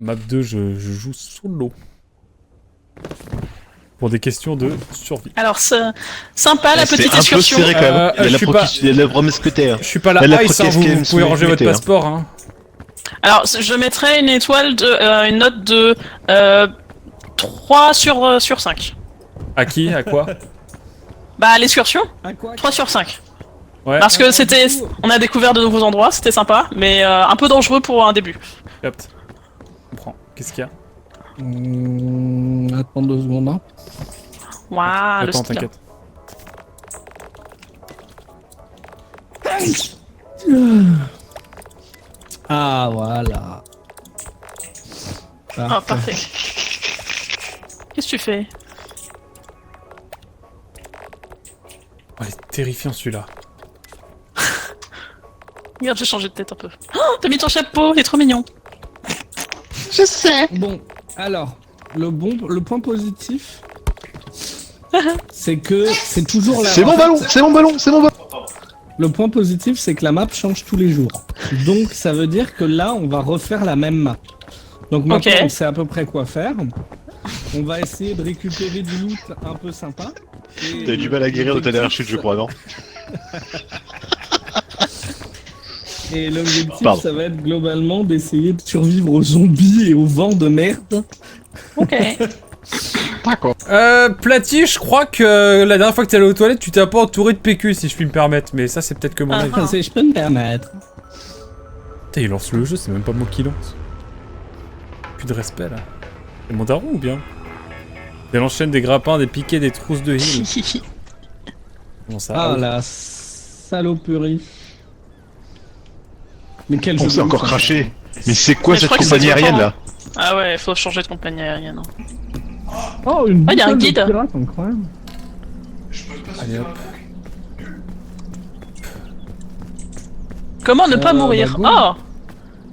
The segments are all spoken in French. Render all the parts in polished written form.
Map 2, je joue solo. Pour des questions de survie. Alors, sympa la petite C'est un peu excursion. serré quand même. Il y a je la promiscuité. Je suis pas la Elle a ice, hein, protesté, vous pouvez ranger votre hein. passeport. Hein. Alors, je mettrais une étoile une note de 3 sur 5. À qui? À quoi? Bah, l'excursion, À quoi 3 sur 5. Ouais. Parce que Ah, c'était, du coup. on a découvert de nouveaux endroits, c'était sympa, mais un peu dangereux pour un début. Hop. On prend. Qu'est-ce qu'il y a? Attends 2 secondes. Hein. Waouh, le Attends, style. t'inquiète. Ah voilà. Oh, parfait. Qu'est-ce que tu fais? Oh, il est terrifiant celui-là. Regarde, j'ai changé de tête un peu. Oh, t'as mis ton chapeau, il est trop mignon. Je sais. Bon, alors, le point positif, c'est que c'est toujours la. C'est mon ballon, c'est mon ballon, c'est mon ballon. Le point positif, c'est que la map change tous les jours. Donc, ça veut dire que là, on va refaire la même map. Donc maintenant, Ok. on sait à peu près quoi faire. On va essayer de récupérer du loot un peu sympa. Et T'as eu du mal à guérir de ta dernière chute, je crois, non? Et l'objectif, Pardon. ça va être globalement d'essayer de survivre aux zombies et aux vents de merde. Ok. D'accord. Platy, je crois que la dernière fois que t'es allé aux toilettes, tu t'es pas entouré de PQ, si je puis me permettre. Mais ça, c'est peut-être que mon Ah. avis. Enfin, si je peux me permettre. Putain, il lance le jeu, c'est même pas moi qui lance. Plus de respect là. C'est mon daron ou bien? Il enchaîne des grappins, des piquets, des trousses de heal. Comment ça? Ah oui. la saloperie. Mais quel On jeu s'est de encore ouf, hein. craché. Mais c'est quoi Mais je cette crois que compagnie c'est aérienne tout le là? Ah ouais, faut changer de compagnie aérienne. Oh, une Ah, y a un boussole de guide. pirate, incroyable. Allez hop. Comment ne pas mourir? bah, Oh.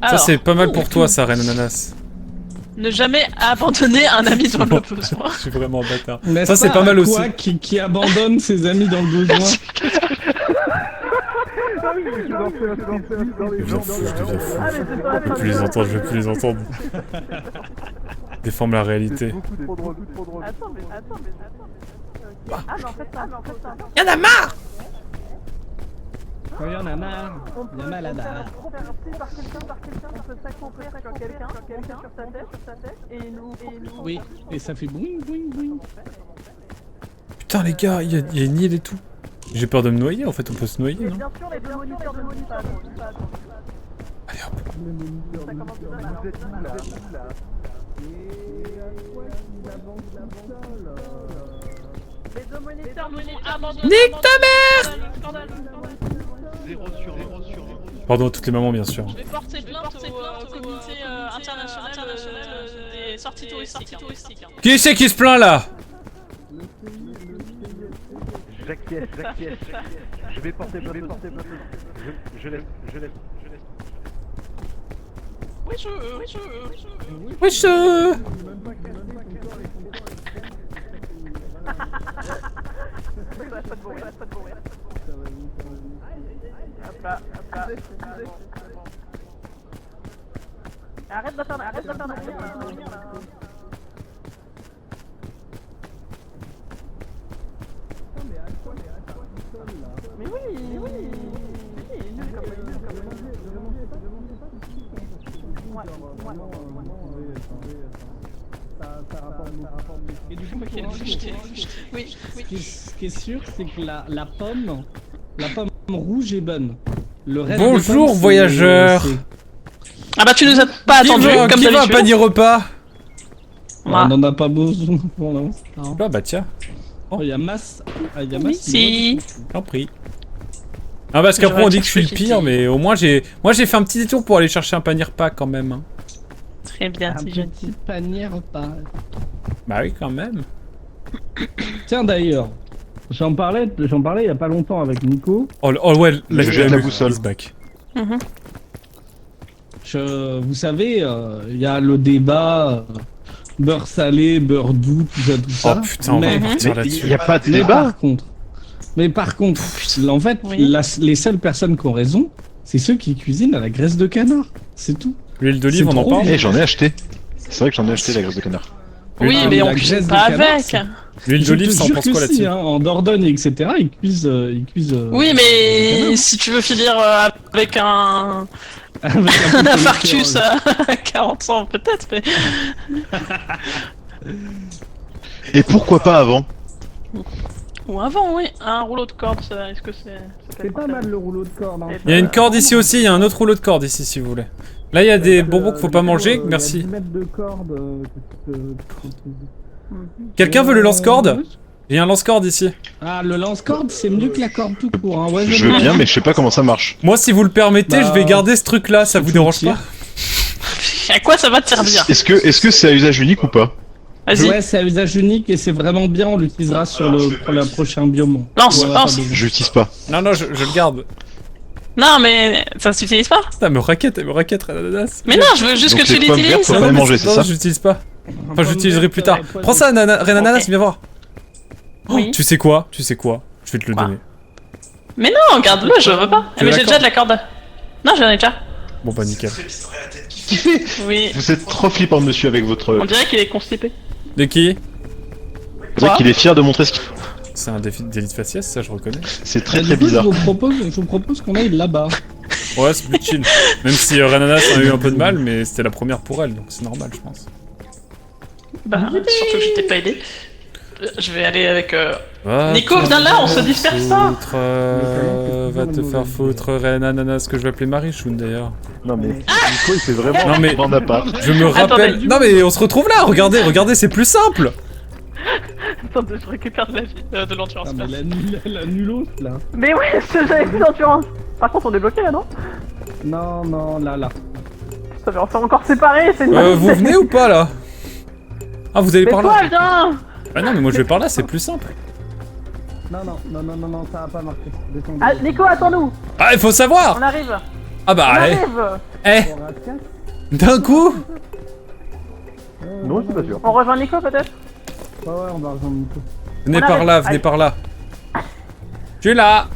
Ça, Alors, c'est pas mal pour toi, ça, Reine Ananas. ne jamais abandonner un ami dans le besoin. Je suis vraiment un bâtard. N'est-ce Ça, c'est pas mal Aqua aussi. qui abandonne ses amis dans le besoin. Je deviens fou, je deviens fou. Je vais plus les entendre, je vais plus les entendre. Déforme la réalité. Y'en a marre. Quand il y en a marre, il y a mal à la. Oui, et ça fait boing boing boing. Putain, les gars, il y a une île et tout. J'ai peur de me noyer, en fait, on peut se noyer, non? Allez hop. Nique ta mère. Pardon à toutes les mamans, bien sûr. Je vais porter plainte au comité international des sorties touristiques. Qui c'est qui se plaint là? J'acquiesce. Je vais porter plainte. Je laisse. Wesh Arrête de faire Mais oui. Et du coup, Oui. ce qui est sûr, c'est que la pomme rouge est bonne. Le reste Bonjour, des pommes, voyageurs. Ah bah tu nous as pas Qui attendu veut, comme qui veut un d'habitude. panier repas? On n'en a pas besoin pour l'instant. Ah bah tiens, Oh, il y a masse. Ah, il y a Oui, masse. si. j'en prie. Ah parce qu'après on dit que je suis le pire, mais au moins j'ai fait un petit détour pour aller chercher un panier repas quand même. Hein. Très bien, Un c'est petit gentil. panier repas. Bah oui quand même. Tiens d'ailleurs, j'en parlais il y a pas longtemps avec Nico. Oh, ouais, Je jette la boussole. is back. Mhm. Vous savez, il y a le débat beurre salé, beurre doux, tout ça. Oh putain, on va mais, partir Il là-dessus. y a pas de mais débat. par contre, en fait, Oui. les seules personnes qui ont raison, c'est ceux qui cuisinent à la graisse de canard. C'est tout. L'huile d'olive, C'est on en trop parle? bien. Eh, j'en ai acheté. C'est vrai que j'en ai acheté la graisse de canard. Oui, Ah, mais la on graisse cuisine de pas canard, avec. c'est- L'huile Je d'olive, te ça en jure pense que quoi si, là-dessus? hein, en Dordogne, etc., ils cuisent... Oui, mais si tu veux finir avec un avec un peu un de infarctus cholestérol. à 40 ans, peut-être, mais... Et pourquoi pas avant? Ou avant, oui. Un rouleau de corde, ça, est-ce que c'est... C'est pas mal le rouleau de corde. Hein. Il y a une corde ici aussi, il y a un autre rouleau de corde ici si vous voulez. Là il y a des bonbons qu'il faut pas manger, merci. Il y a 10 mètres de corde. Quelqu'un veut le lance-corde? Il y a un lance-corde ici. Ah, le lance-corde, c'est mieux que la corde tout court. Hein. Ouais, Je veux bien, mais je sais pas comment ça marche. Moi si vous le permettez, Bah, je vais garder ce truc là, ça vous dérange pas? À quoi ça va te servir? Est-ce que c'est à usage unique ou pas? Vas-y, Ouais, c'est à usage unique et c'est vraiment bien. On l'utilisera sur le prochain biome. lance, On en a pas lance. besoin. Je l'utilise pas. Non, non, je le garde. Non, mais ça s'utilise pas. Putain, elle me raquette, Renanas. Mais non, je veux juste Donc que tu les pommes vertes, l'utilises. faut pas les manger, c'est non, ça? je l'utilise pas. Enfin, Pomme je l'utiliserai verte, plus tard. poivre. Prends ça, Renanas, Ok. viens voir. Oui. Tu sais quoi? Tu sais quoi? Je vais te le Quoi? donner. Mais non, garde-le, je veux pas. Tu Mais veux j'ai la déjà de la corde. Non, j'en ai déjà. Bon bah nickel. Oui. Vous êtes trop flippant, monsieur, avec votre... On dirait qu'il est constipé. De qui? C'est vrai qu'il est fier de montrer ce qu'il... C'est un délit de faciès, ça je reconnais. C'est très Du très coup, bizarre. Je vous propose qu'on aille là-bas. Ouais, c'est plus chill. Même si Renanas a eu un peu de mal, mais c'était la première pour elle, donc c'est normal, je pense. Bah, surtout que je t'ai pas aidé. Je vais aller avec... Va Nico, te viens là, on se faire disperse pas. foutre, va te faire foutre, Renanas, que je vais appeler Marichoun d'ailleurs. Non mais Nico il fait vraiment Non mais, On n'a pas. je me rappelle... Attendez. Non mais on se retrouve là, regardez, c'est plus simple. Attends, je récupère de la vie, de l'endurance. Ah, mais merci. la nulos, là. Mais ouais, j'avais plus d'endurance. Par contre, on est bloqué là, non? Non, non, là. Ça va, on s'est encore séparés, c'est Vous venez ou pas là? Ah, vous allez Mais par toi, là? viens. Ah non, mais moi je vais par là, c'est plus simple. Non, ça va pas marcher. Descendez. Ah, Nico, attends-nous. Ah, il faut savoir. On arrive. Ah bah, On allez. arrive. D'un coup. Non je suis pas sûr. On rejoint Nico peut-être? Ouais, on va rejoindre Nico. Venez On par arrive. là, venez Allez. par là. Je suis là.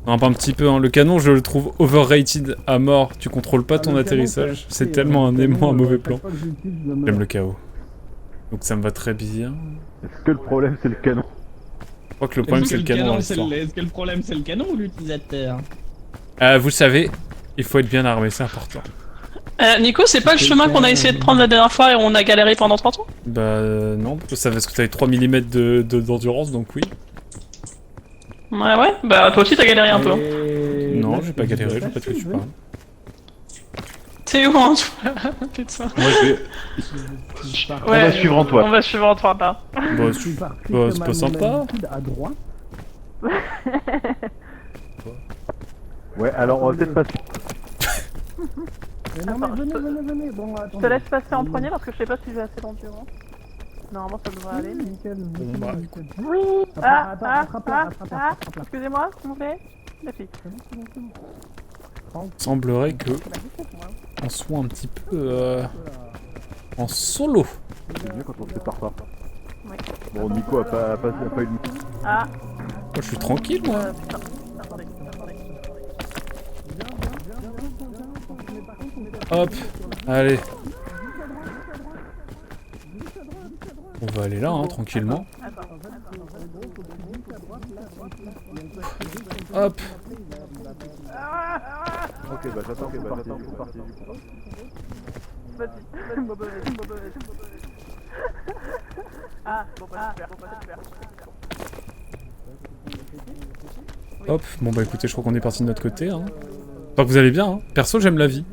Non, pas un petit peu, hein. Le canon, je le trouve overrated à mort. Tu contrôles pas ton atterrissage. C'est tellement un aimant, un mauvais plan. J'aime le chaos. Donc ça me va très bien. Est-ce que le problème c'est le canon? Je crois que le problème, c'est le canon dans l'histoire. Est-ce que le problème c'est le canon ou l'utilisateur? Vous le savez, il faut être bien armé, c'est important. Nico, c'est pas le chemin qu'on a essayé de prendre la dernière fois et on a galéré pendant 30 ans? Bah non, ça parce que t'avais 3 mm d'endurance, donc oui. Ouais, bah toi aussi t'as galéré un peu. Hein. Non, j'ai pas galéré, je sais pas de quoi tu parles. T'es où, hein, toi? Putain. Moi je vais... On va suivre Antoine. On va suivre Antoine là. Bah, c'est pas sympa. À droite. Ouais alors on va peut-être pas Non, mais venez. Bon, attendez. Je te laisse passer en premier parce que je sais pas si j'ai assez d'endurance. Normalement ça devrait aller. Nickel. Bon, bah, Oui. Attrape-la. Excusez-moi, s'il vous plaît. La fille. Semblerait que on soit un petit peu en solo. c'est mieux quand on se sépare pas. Oui. Bon Nico a pas eu de... Ah. Moi, je suis tranquille, moi. Putain. Attendez. Hop, allez. On va aller là, hein, tranquillement. Hop. Ok bah j'attends, c'est parti. Hop, bon bah écoutez, je crois qu'on est parti de notre côté. Hein. J'espère que vous allez bien. Hein. Perso, j'aime la vie.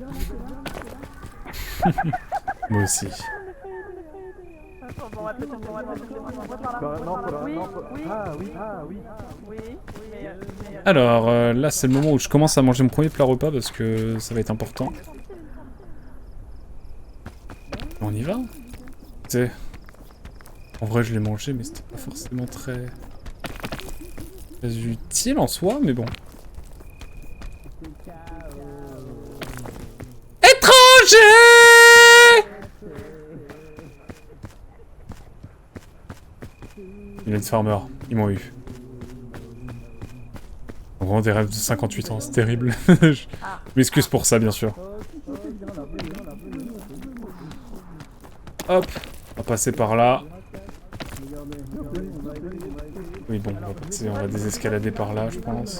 Moi aussi. Alors là, c'est le moment où je commence à manger mon premier plat repas parce que ça va être important. On y va. Tu sais, en vrai, je l'ai mangé, mais c'était pas forcément très utile en soi, mais bon. Étranger! Village Farmer, ils m'ont eu. Donc vraiment des rêves de 58 ans, c'est terrible. Je m'excuse pour ça, bien sûr. Hop, on va passer par là. Oui, bon, on va désescalader par là, je pense.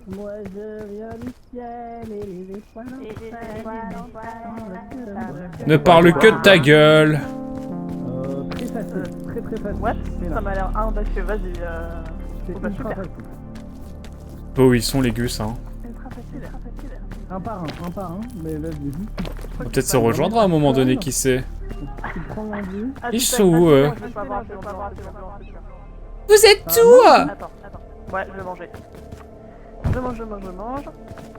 Moi je viens du ciel et les étoiles Ne parle que de ta gueule. Très facile, très facile. What? Ça m'a l'air audacieux, vas-y. C'est Faut pas ultra super. facile. Oh, ils sont les gus, hein. Un par un, mais vas-y. On va peut-être se rejoindre à un moment donné, qui sait. Tu prends l'envie. Ils sont où, eux? Vous êtes où? Attends. Ouais, je vais manger. Je mange.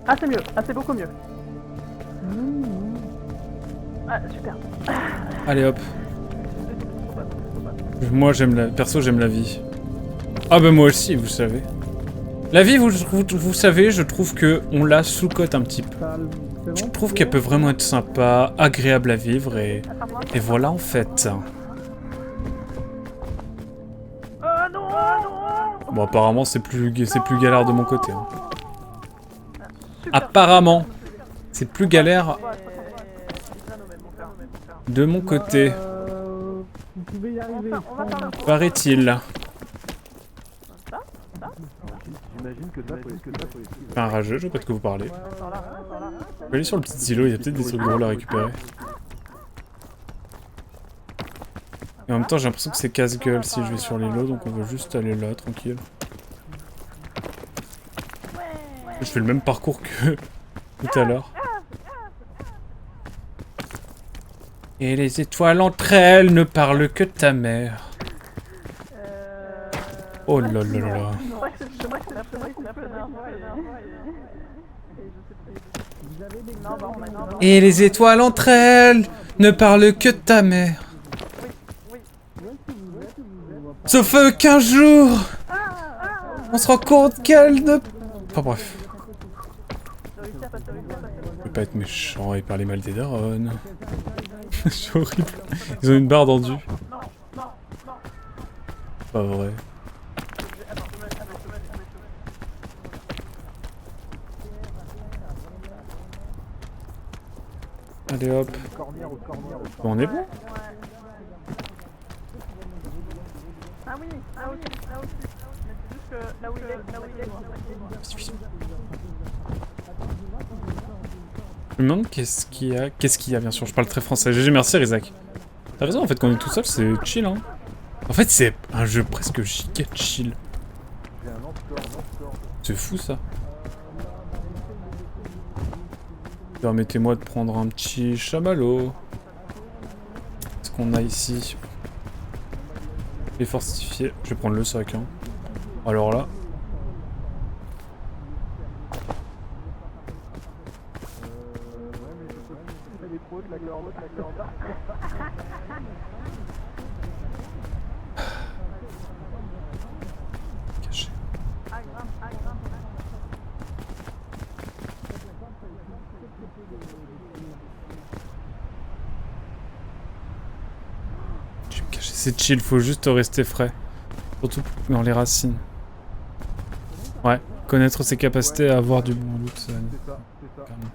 Ah, c'est mieux. Ah, c'est beaucoup mieux. Ah, super. Allez, hop. Moi, perso, j'aime la vie. Ah bah moi aussi, vous savez. La vie, vous savez, je trouve que on la sous-cote un petit peu. Je trouve qu'elle peut vraiment être sympa, agréable à vivre et voilà en fait. Bon, apparemment c'est plus galère de mon côté. Hein. Apparemment, c'est plus galère de mon côté. Vous pouvez y arriver. Paraît-il. J'imagine que ça, Un rageux, je vois pas de quoi vous parlez. Je vais aller sur le petit îlot, il y a peut-être des trucs drôles à récupérer. Et en même temps, j'ai l'impression que c'est casse-gueule si je vais sur l'îlot, donc on va juste aller là, tranquille. Je fais le même parcours que tout à l'heure. Et les étoiles entre elles ne parlent que de ta mère. Oh là là là là. Et les étoiles entre elles ne parlent que de ta mère. Sauf qu'un jour, on se rend compte qu'elle ne... Enfin bref. Je vais pas être méchant et parler mal des darons. C'est horrible. Ils ont une barre d'endu. Pas vrai. Allez hop. Bon, on est bon. Ah oui, là aussi. Mais c'est juste que là où il est. Je me demande qu'est-ce qu'il y a, bien sûr, je parle très français. GG, merci Rizak. T'as raison, en fait, quand on est tout seul, c'est chill, hein. En fait, c'est un jeu presque giga chill. C'est fou, ça. Permettez-moi de prendre un petit chamallow. Qu'est-ce qu'on a ici? Les fortifiés. Je vais prendre le sac, hein. Alors là... Caché. Je vais me cacher, c'est chill, faut juste rester frais. Surtout dans les racines. Ouais, connaître ses capacités à avoir du bon loot, ça. Carrément.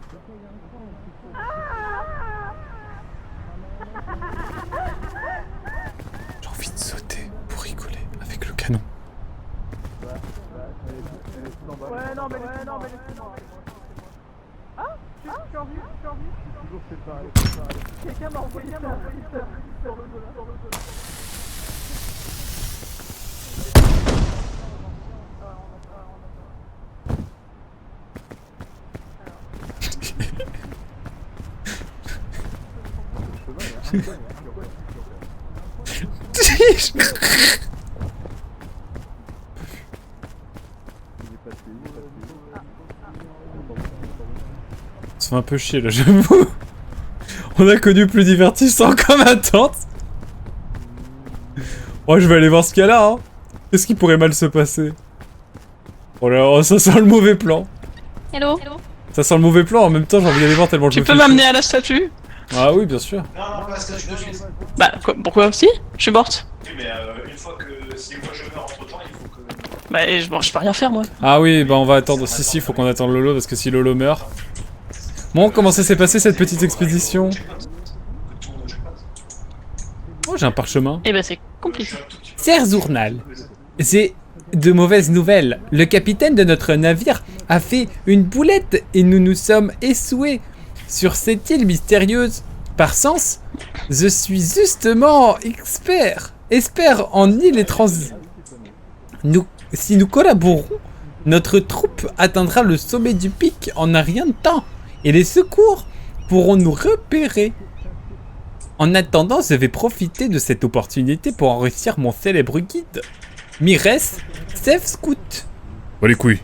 J'ai envie de sauter pour rigoler avec le canon. Ouais, non, mais laisse-moi. Ah, je suis en vue. toujours séparé. Quelqu'un m'a envoyé sur le dos. Ça fait un peu chier là, j'avoue. On a connu plus divertissant comme attente. Oh, je vais aller voir ce qu'il y a là, hein. Qu'est-ce qui pourrait mal se passer? Oh là, oh, ça sent le mauvais plan. Hello. Ça sent le mauvais plan, en même temps j'ai envie d'aller voir tellement je Tu me peux fais m'amener à la statue? Ah oui, bien sûr. Non, parce que je me suis. Bah, pourquoi aussi? Je suis morte. Oui, mais une fois que je meurs entre temps, il faut que. Bah, bon, je peux rien faire, moi. Ah oui, bah on va attendre. Si, faut qu'on attende Lolo parce que si Lolo meurt. Bon, comment ça s'est passé cette petite expédition? Oh, j'ai un parchemin. Eh ben, c'est compliqué. Cher journal, j'ai de mauvaises nouvelles. Le capitaine de notre navire a fait une boulette et nous nous sommes échoués sur cette île mystérieuse. Par sens, je suis justement expert en île étrangère. Si nous collaborons, notre troupe atteindra le sommet du pic en un rien de temps et les secours pourront nous repérer. En attendant, je vais profiter de cette opportunité pour enrichir mon célèbre guide. Mires, Safe Scout. Oh les couilles.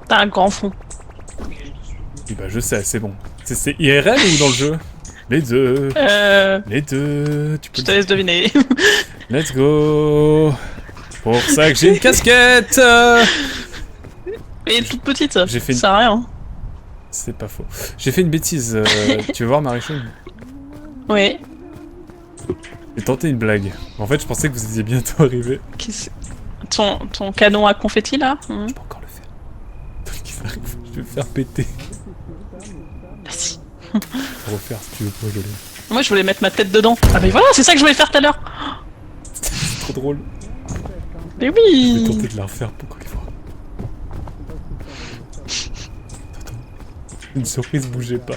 T'as un grand front. Oui, bah je sais, c'est bon. C'est IRL ou dans le jeu? Les deux. Les deux. Tu peux Je te laisse deviner. Let's go. Pour ça que j'ai une casquette. Et toute petite. J'ai fait une- Ça sert à rien. C'est pas faux. J'ai fait une bêtise. Tu veux voir Marichou? Oui. J'ai tenté une blague. En fait, je pensais que vous étiez bientôt arrivé. Ton canon à confetti là Je peux encore le faire. Tant qu'il arrive, je vais me faire péter. Vas-y. Refaire si tu veux pas, je l'ai. Moi je voulais mettre ma tête dedans. Ah bah voilà, c'est ça que je voulais faire tout à l'heure. C'est trop drôle. Mais Je vais oui. tenter de la refaire pour qu'on les voit. Attends. Une surprise, bougez pas.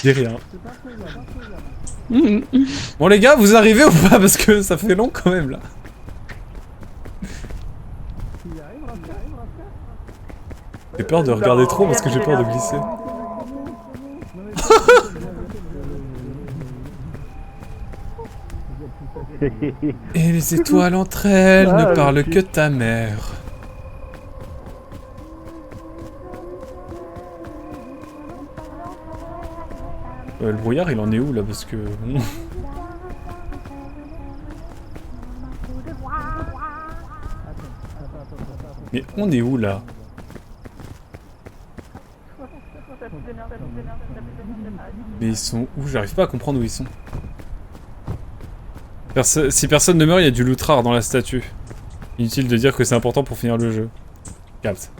Dis rien. Mhm. Bon les gars, vous arrivez ou pas? Parce que ça fait long quand même là. J'ai peur de regarder trop parce que j'ai peur de glisser. Et les étoiles entre elles ne parlent que ta mère. Le brouillard il en est où là parce que... Mais on est où là? Mais ils sont où? J'arrive pas à comprendre où ils sont. Si personne ne meurt, il y a du loot rare dans la statue. Inutile de dire que c'est important pour finir le jeu. Capte.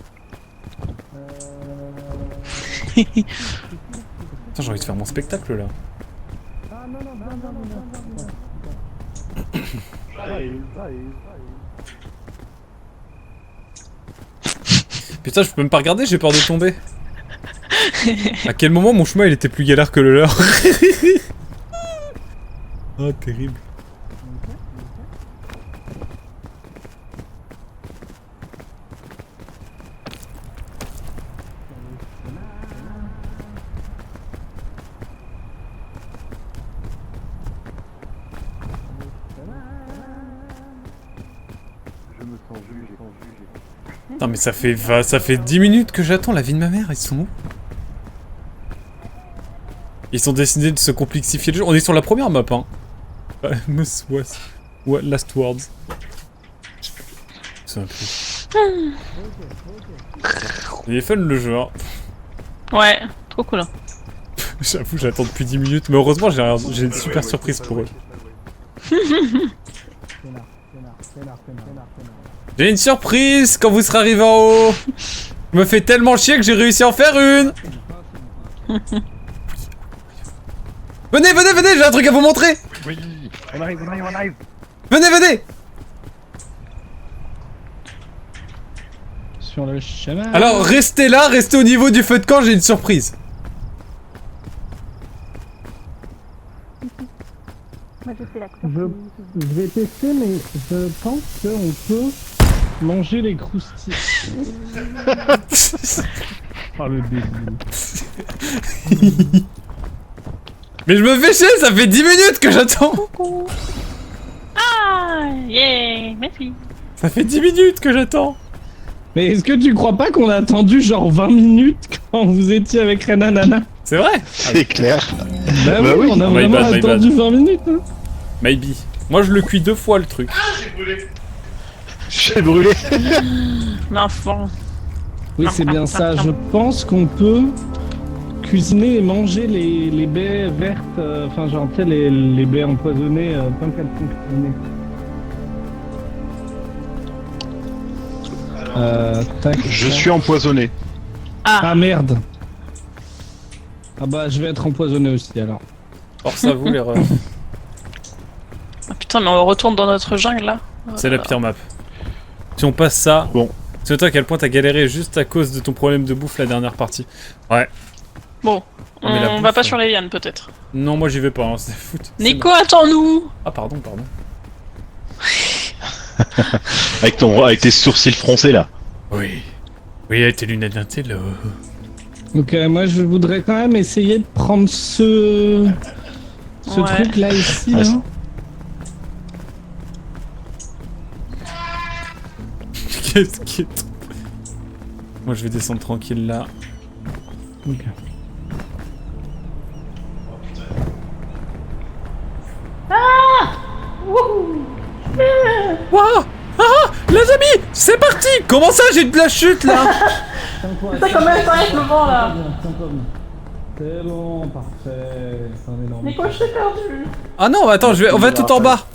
Putain, j'ai envie de faire mon spectacle là. Putain, je peux même pas regarder, j'ai peur de tomber. À quel moment mon chemin il était plus galère que le leur? Oh, terrible. Je me sens jugé. Non mais ça fait 10 minutes que j'attends la vie de ma mère, ils sont où? Ils ont décidé de se complexifier le jeu. On est sur la première map, hein. Last Words. C'est un peu... Il est fun le jeu, hein. Ouais, trop cool. J'avoue, j'attends depuis 10 minutes, mais heureusement j'ai une super surprise pour eux. J'ai une surprise quand vous serez arrivé en haut. Je me fais tellement chier que j'ai réussi à en faire une. Venez, venez, venez, j'ai un truc à vous montrer. Oui, on arrive. Venez, venez. Sur le chemin. Alors restez là, restez au niveau du feu de camp, j'ai une surprise. Moi je fais la Je vais tester, mais je pense qu'on peut manger les croustilles. Oh le débile. Mais je me fais chier, ça fait 10 minutes que j'attends. Ah, yeah, merci. Ça fait 10 minutes que j'attends. Mais est-ce que tu crois pas qu'on a attendu genre 20 minutes quand vous étiez avec Renanana? C'est vrai? C'est clair. Bah, Bah oui, oui. on a My vraiment bad, my attendu 20 minutes. Hein. Maybe. Moi je le cuis 2 fois le truc. J'ai brûlé. L'enfant. Oui, c'est bien ça. Je pense qu'on peut cuisiner et manger les baies vertes, enfin genre tu sais les baies empoisonnées tant qu'elles sont cuisinées. Tac. Je suis empoisonné. Ah merde. Ah bah je vais être empoisonné aussi alors. Force à vous, l'erreur. Ah putain, mais on retourne dans notre jungle là. C'est la pire map. Si on passe ça... Bon. C'est toi à quel point t'as galéré juste à cause de ton problème de bouffe la dernière partie. Ouais. Bon, Mais la on bouffe, va pas sur les lianes peut-être. Non, moi j'y vais pas, hein, c'est foot. Nico, attends-nous. Ah pardon, pardon. Avec tes sourcils froncés là. Oui. Oui, avec tes lunettes d'intello. Donc moi je voudrais quand même essayer de prendre ce Ouais. truc là ici. Ah, là. Qu'est-ce qui est... Moi je vais descendre tranquille là. Ok. Waouh. Ah, les amis, c'est parti. Comment ça, j'ai de la chute là? Putain, combien de temps avec le vent là? C'est bon, parfait. C'est un énorme. Nico, je t'ai perdu. Ah non, attends, on va tout en bas.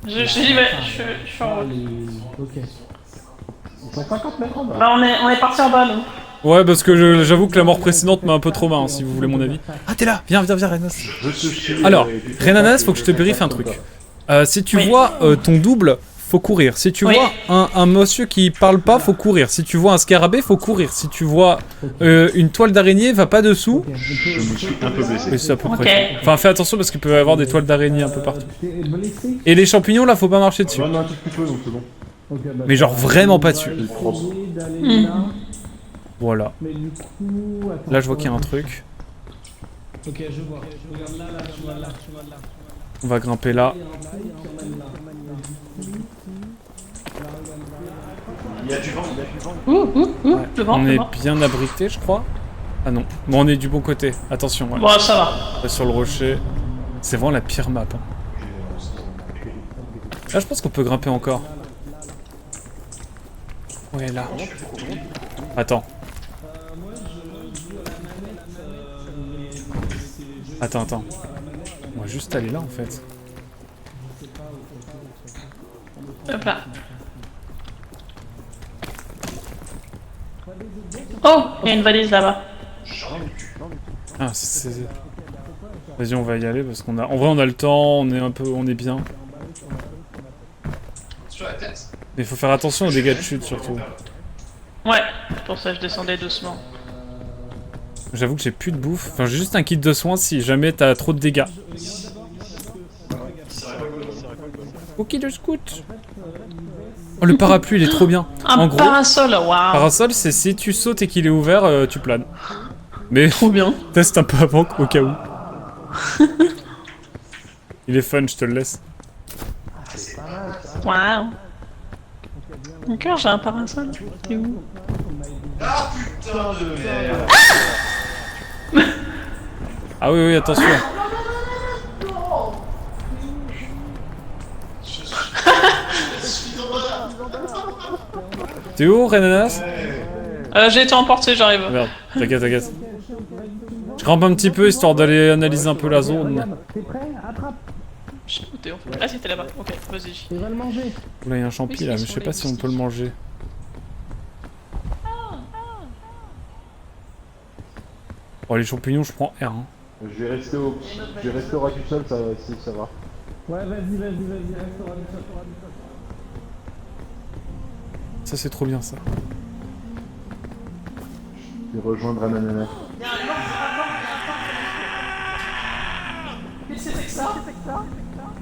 J'y vais, je suis en haut. Ok. Ils sont 50 mètres en bas. Bah, on est parti en bas nous. Ouais, parce que j'avoue que la mort précédente m'a un peu trop hein, si vous voulez mon avis. Ah, t'es là. Viens, Renanas. Je te suis. Alors, Renanas, faut que je te vérifie un truc. Si tu Oui. vois ton double, faut courir. Si tu Oui. vois un monsieur qui parle pas, faut courir. Si tu vois un scarabée, faut courir. Si tu vois une toile d'araignée, va pas dessous. Je me suis un peu blessé. Oui, c'est à peu Ok. près. Enfin, fais attention parce qu'il peut y avoir des toiles d'araignée un peu partout. T'es blessé? Et les champignons, là, faut pas marcher dessus. J'en ai un tout petit peu donc c'est bon. Ok, bah, Mais genre vraiment pas dessus. on va essayer d'aller là. Voilà. Mais du coup, attends, Là, je vois qu'il y a un truc. Ok, je vois. Regarde là, là, je vois là. On va grimper là. Il y a du vent, il y a du vent. Le vent, On le est vent. bien abrité, je crois. Ah non. Bon, on est du bon côté. Attention, ouais. Bon, ça va. Là, sur le rocher. C'est vraiment la pire map. Hein. Là, je pense qu'on peut grimper encore. Ouais, là. Attends. Attends. On va juste aller là, en fait. Hop là. Oh, il y a une valise là-bas. Ah, Vas-y, on va y aller parce qu'on a... En vrai, on a le temps, on est bien. Mais il faut faire attention aux dégâts de chute, surtout. Ouais, c'est pour ça que je descendais doucement. J'avoue que j'ai plus de bouffe. Enfin, j'ai juste un kit de soins si jamais t'as trop de dégâts. Ok, le scout. Oh, le parapluie, il est trop bien. Un En gros, parasol, waouh. parasol, c'est si tu sautes et qu'il est ouvert, tu planes. Mais Trop bien. teste un peu avant, au cas où. Il est fun, je te le laisse. Waouh. Encore, j'ai un parasol. C'est où? Ah oui, attention. T'es où, Renanas? J'ai été emporté, j'arrive. Merde, t'inquiète. Je grimpe un petit peu histoire d'aller analyser un peu la zone. T'es prêt? Attrape. Je sais pas où t'es en fait. Ah, c'était là-bas. Ok, vas-y. Tu vas le manger. Là, il y a un champi là, mais je sais pas si on peut le manger. Oh, les champignons, je prends R. Hein. Je vais rester au ras du sol, ça va. Ouais, vas-y, reste au ras du sol. Ça, c'est trop bien ça. Je vais rejoindre Ananas.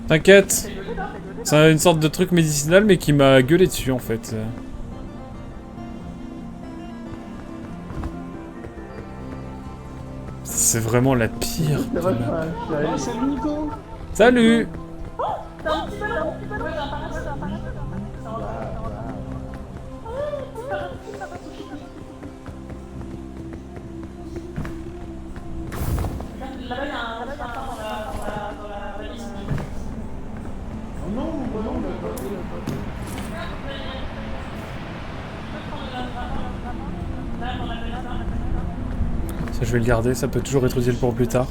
T'inquiète. C'est une sorte de truc médicinal, mais qui m'a gueulé dessus en fait. C'est vraiment la pire. Salut Nico. Salut. Ça, je vais le garder, ça peut toujours être utile pour plus tard.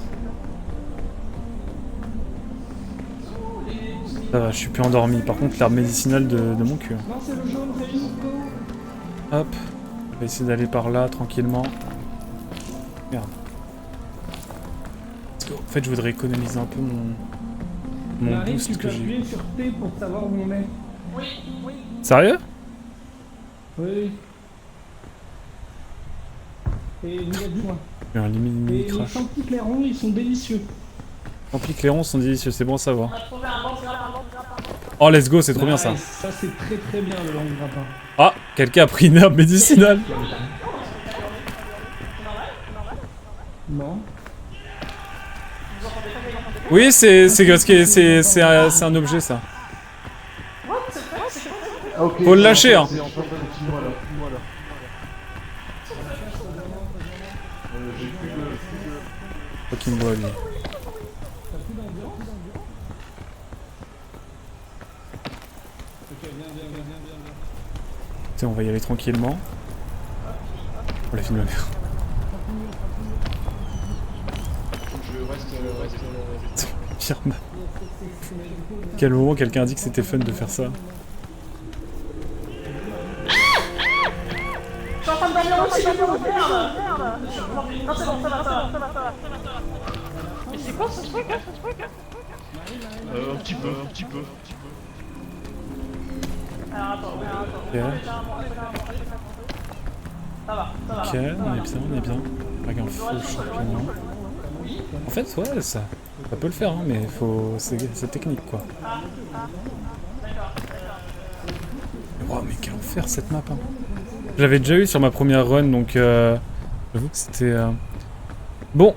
Ça va, je suis plus endormi. Par contre, l'herbe médicinale de mon cul. Non, c'est le jaune, Rémi, go. Hop. On va essayer d'aller par là, tranquillement. Merde. Parce que, en fait, je voudrais économiser un peu mon Marie, tu boost peux que j'ai eu. appuyer sur T pour savoir où on est. Sérieux? Oui. Et il y a du moins. Il y a un limite Et les crash. champis clairons, ils sont délicieux. Tant pis, clairons sont délicieux, c'est bon à savoir. Oh, let's go, c'est trop bien ça. Nice. Ça, c'est très très bien le langue grappin. Ah, quelqu'un a pris une herbe médicinale. Non. Oui, c'est un objet ça. Ok, Faut le lâcher, hein. C'est en train de moi là. J'ai plus de... Faut qu'il me voit lui. Tiens, on va y aller tranquillement. Oh la vie de ma mère. Pire map. Quel moment quelqu'un a dit que c'était fun de faire ça? Mais c'est quoi ce truc? Un petit peu. Ok. Ok, on est bien. Avec un faux champignon. En fait, ouais, ça peut le faire, hein, mais c'est technique, quoi. Wow, mais quel enfer cette map, hein. Je l'avais déjà eu sur ma première run, donc j'avoue que c'était... Bon,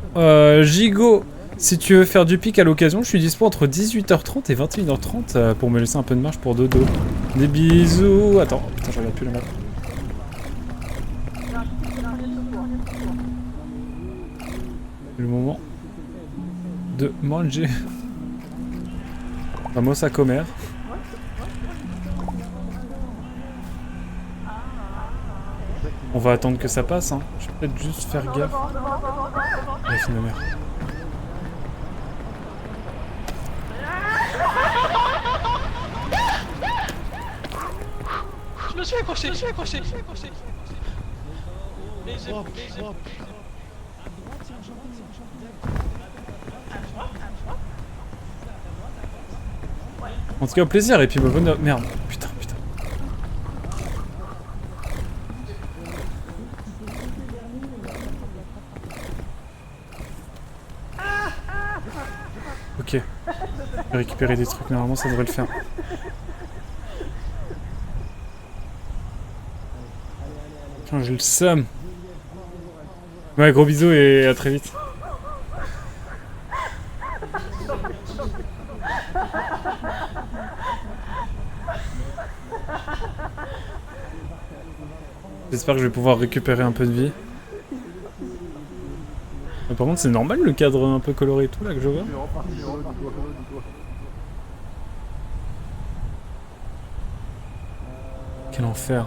Gigot, si tu veux faire du pic à l'occasion, je suis dispo entre 18h30 et 21h30 pour me laisser un peu de marge pour dodo. Des bisous. Attends, putain, je regarde plus la map. Le moment de manger. Vamos a comer. On va attendre que ça passe, hein. Je vais peut-être juste faire gaffe. La fille de ma mère. Je me suis accroché. En tout cas, au plaisir, et puis bonne... Merde, putain. Ok. Je vais récupérer des trucs, normalement ça devrait le faire. Putain, j'ai le seum. Ouais, gros bisous et à très vite. J'espère que je vais pouvoir récupérer un peu de vie. Mais par contre, c'est normal le cadre un peu coloré et tout là que je vois. Quel enfer.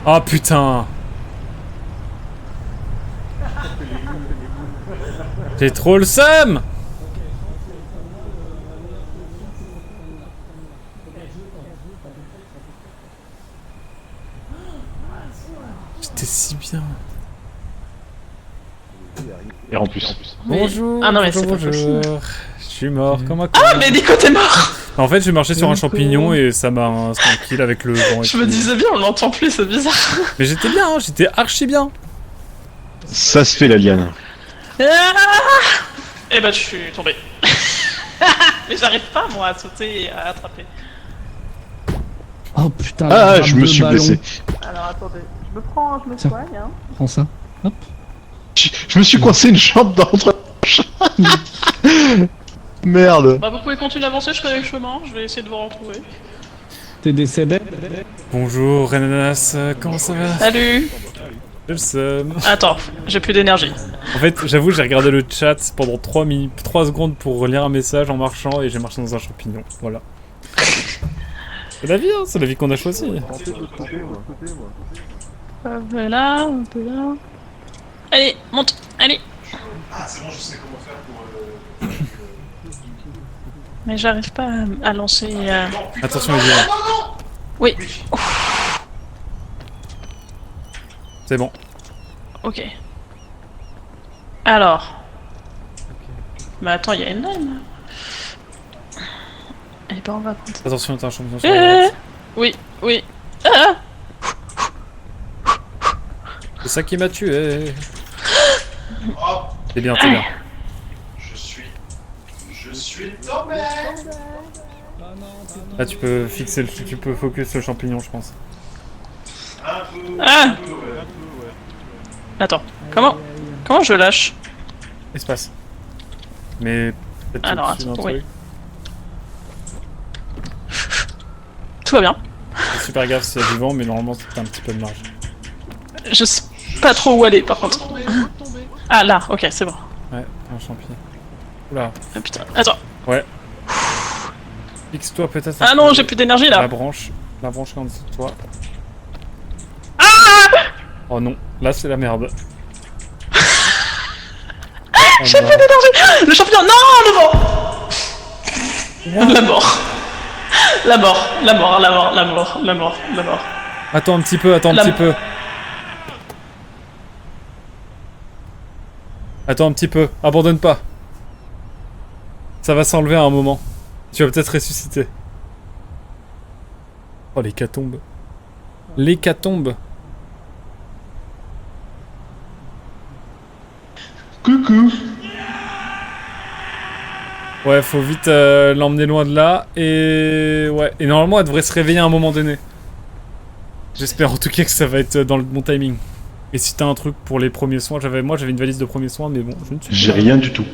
Ah putain. J'ai trop le seum. J'étais si bien. Et en plus. Bonjour. Ah non, mais c'est pas bonjour. Je suis mort comme un con. Ah, mais Nico, t'es mort! En fait, j'ai marché sur un champignon et ça m'a instant kill avec le vent. et Je me tout. disais bien, on l'entend plus, c'est bizarre. Mais j'étais bien, hein, j'étais archi bien. Ça se fait la liane. Et bah, je suis tombé. Mais j'arrive pas, moi, à sauter et à attraper. Oh putain. Ah, la je rame me de suis ballon. blessé. Alors attendez, je me Tiens. soigne, hein. Prends ça. Hop. Je me suis coincé une jambe dans entre... Merde. Bah, vous pouvez continuer d'avancer, je connais le chemin, je vais essayer de vous retrouver. T'es décédé. Bonjour Renanas, comment ça va? Salut! J'ai le seum. Attends, j'ai plus d'énergie. En fait, j'avoue, j'ai regardé le chat pendant 3 secondes pour lire un message en marchant et j'ai marché dans un champignon. Voilà. C'est la vie, hein, c'est la vie qu'on a choisie. Un peu là, un peu là. Allez, monte, allez! Ah, c'est bon, je sais comment faire pour... Mais j'arrive pas à lancer... Attention les yeux. Oui, C'est bon. ok. Alors... Mais attends, il y a une laine. Eh ben on va prendre... Attention, t'as un champion sur la droite. Oui, oui. Ah C'est ça qui m'a tué. C'est bien, c'est bien. Je suis tombé. Là tu peux fixer le... tu peux focus le champignon je pense. Ah Attends, comment je lâche? Espace. Mais peut-être Alors, au-dessus d'un attends, oui. truc. Tout va bien. Fais super gaffe s'il y a du vent mais normalement t'as un petit peu de marge. Je sais pas trop où aller par contre. Ah là, ok, c'est bon. Ouais, un champignon. Oula. Ah putain, attends. Fixe-toi peut-être. Ah non, j'ai plus d'énergie là. La branche qui est en dessous de toi. Oh non, là c'est la merde. J'ai plus d'énergie. Le champignon, non, le vent. La mort. La mort, la mort, la mort, la mort, la mort, la mort. Attends un petit peu, attends un La- petit peu. Attends un petit peu, abandonne pas. Ça va s'enlever à un moment. Tu vas peut-être ressusciter. Oh l'hécatombe. L'hécatombe. Coucou. Ouais, faut vite l'emmener loin de là. Et ouais, et normalement elle devrait se réveiller à un moment donné. J'espère en tout cas que ça va être dans le bon timing. Et si t'as un truc pour les premiers soins, moi j'avais une valise de premiers soins, mais bon, je ne suis J'ai rien du tout.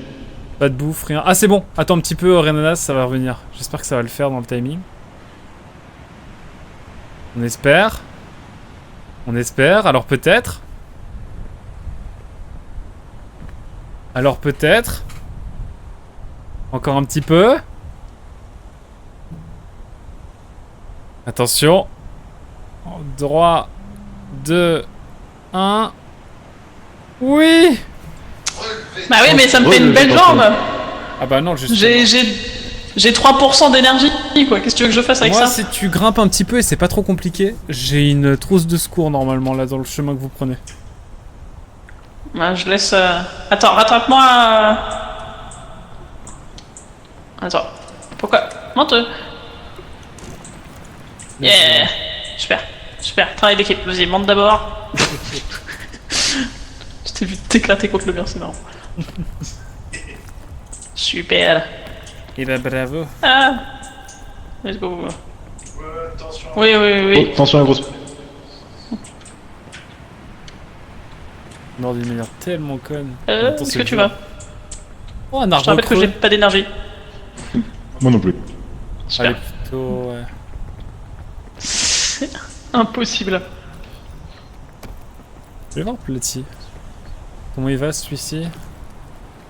pas de bouffe, rien. Ah c'est bon, attends un petit peu, Renanas, ça va revenir. J'espère que ça va le faire dans le timing. On espère. On espère, alors peut-être. Alors peut-être. Encore un petit peu. Attention. Droit. 2. 1. Oui. Bah oui, mais ça me fait une belle jambe. Ah bah non, juste. J'ai 3% d'énergie, quoi. Qu'est-ce que tu veux que je fasse avec Moi, ça? si tu grimpes un petit peu et c'est pas trop compliqué, j'ai une trousse de secours normalement là dans le chemin que vous prenez. Bah, je laisse... Attends, rattrape-moi... Attends. Pourquoi? Monte. Yeah. Super. Super. Travail d'équipe. Vas-y, monte d'abord. Je t'ai vu t'éclater contre le mur, c'est marrant. Super. Et bah bravo. Ah. Let's go. Attention. Oui, oui, Oh, oui. attention à la grosse. Mort d'une manière tellement conne. Attends, Est-ce c'est que tu dur. vas? Oh, un Je te arbre rappelle que j'ai creux. pas d'énergie. Moi non plus. Super. Allez, plutôt, ouais. C'est impossible. Je vais voir Plati. Comment il va celui-ci?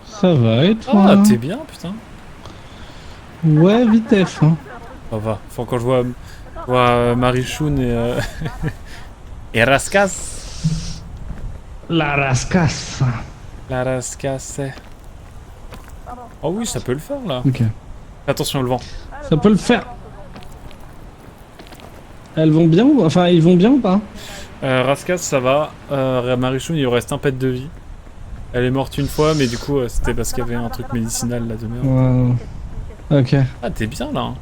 Ça va et toi? Ah, t'es bien, putain. Ouais, vitef. Hein. Ça va. Faut quand je vois Marichoun et et Raskas. La rascasse. La Raskas. Oh oui, ça peut le faire là. Ok. Attention le vent. Ça peut le faire. Elles vont bien ou... Enfin, ils vont bien ou pas? Raskas, ça va. Marichoun, il lui reste un pet de vie. Elle est morte une fois, mais du coup, c'était parce qu'il y avait un truc médicinal là de merde. Ouais. Ok. Ah, t'es bien là. Hein.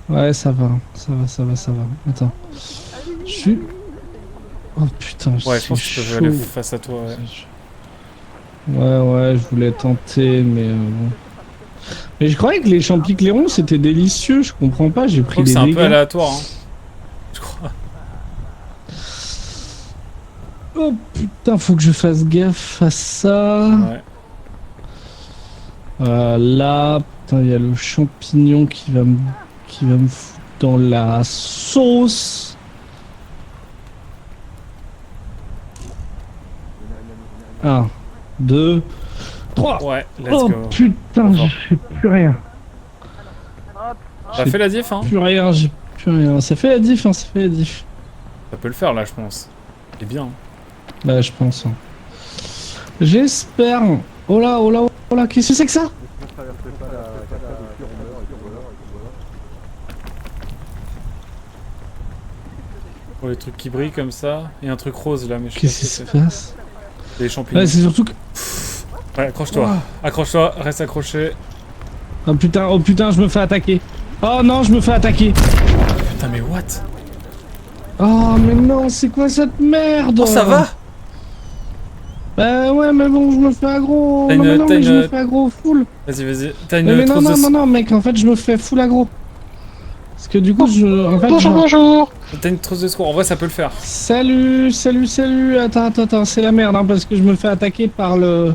Ouais, ça va. Ça va, ça va, ça va. Attends. Je suis... Oh putain, Ouais, je pense que je peux aller chaud. face à toi. Ouais. Ouais, je voulais tenter, mais bon. Mais je croyais que les champiclérons c'était délicieux, je comprends pas, j'ai Je pris trouve que des c'est un dégâts. peu aléatoire. Hein. Je crois. Oh putain, faut que je fasse gaffe à ça. Ouais. Là, putain, il y a le champignon qui va me foutre dans la sauce. Un, 2, 3. Ouais, let's Oh go. putain, Bon. je fais plus rien. T'as fait la diff, hein? Plus rien, j'ai plus rien. Ça fait la diff, hein, ça fait la diff. Ça peut le faire là, je pense. C'est bien. Bah, je pense. Hein. J'espère. Oh là, qu'est-ce que c'est que ça? Ne traversez pas la cascade au fur Oh, les trucs qui brillent comme ça. Il y a un truc rose là, mais je sais pas Qu'est-ce ce qui que se c'est. passe? Des champignons. Ouais, c'est surtout que... Ouais, accroche-toi. Accroche-toi, reste accroché. Oh putain, je me fais attaquer. Oh non, je me fais attaquer. Putain, mais what? Oh mais non, c'est quoi cette merde? Oh, ça va? Bah ouais, mais bon, je me fais aggro. T'as Non, mais une- non, t'as mais je une- me fais aggro full. Vas-y, vas-y. T'as Mais une non, trousse non, de... non, non, mec, en fait, je me fais full aggro. Parce que du coup, en fait, Bonjour. T'as une trousse de secours. En vrai, ça peut le faire. Salut. Attends, c'est la merde, hein, parce que je me fais attaquer par le...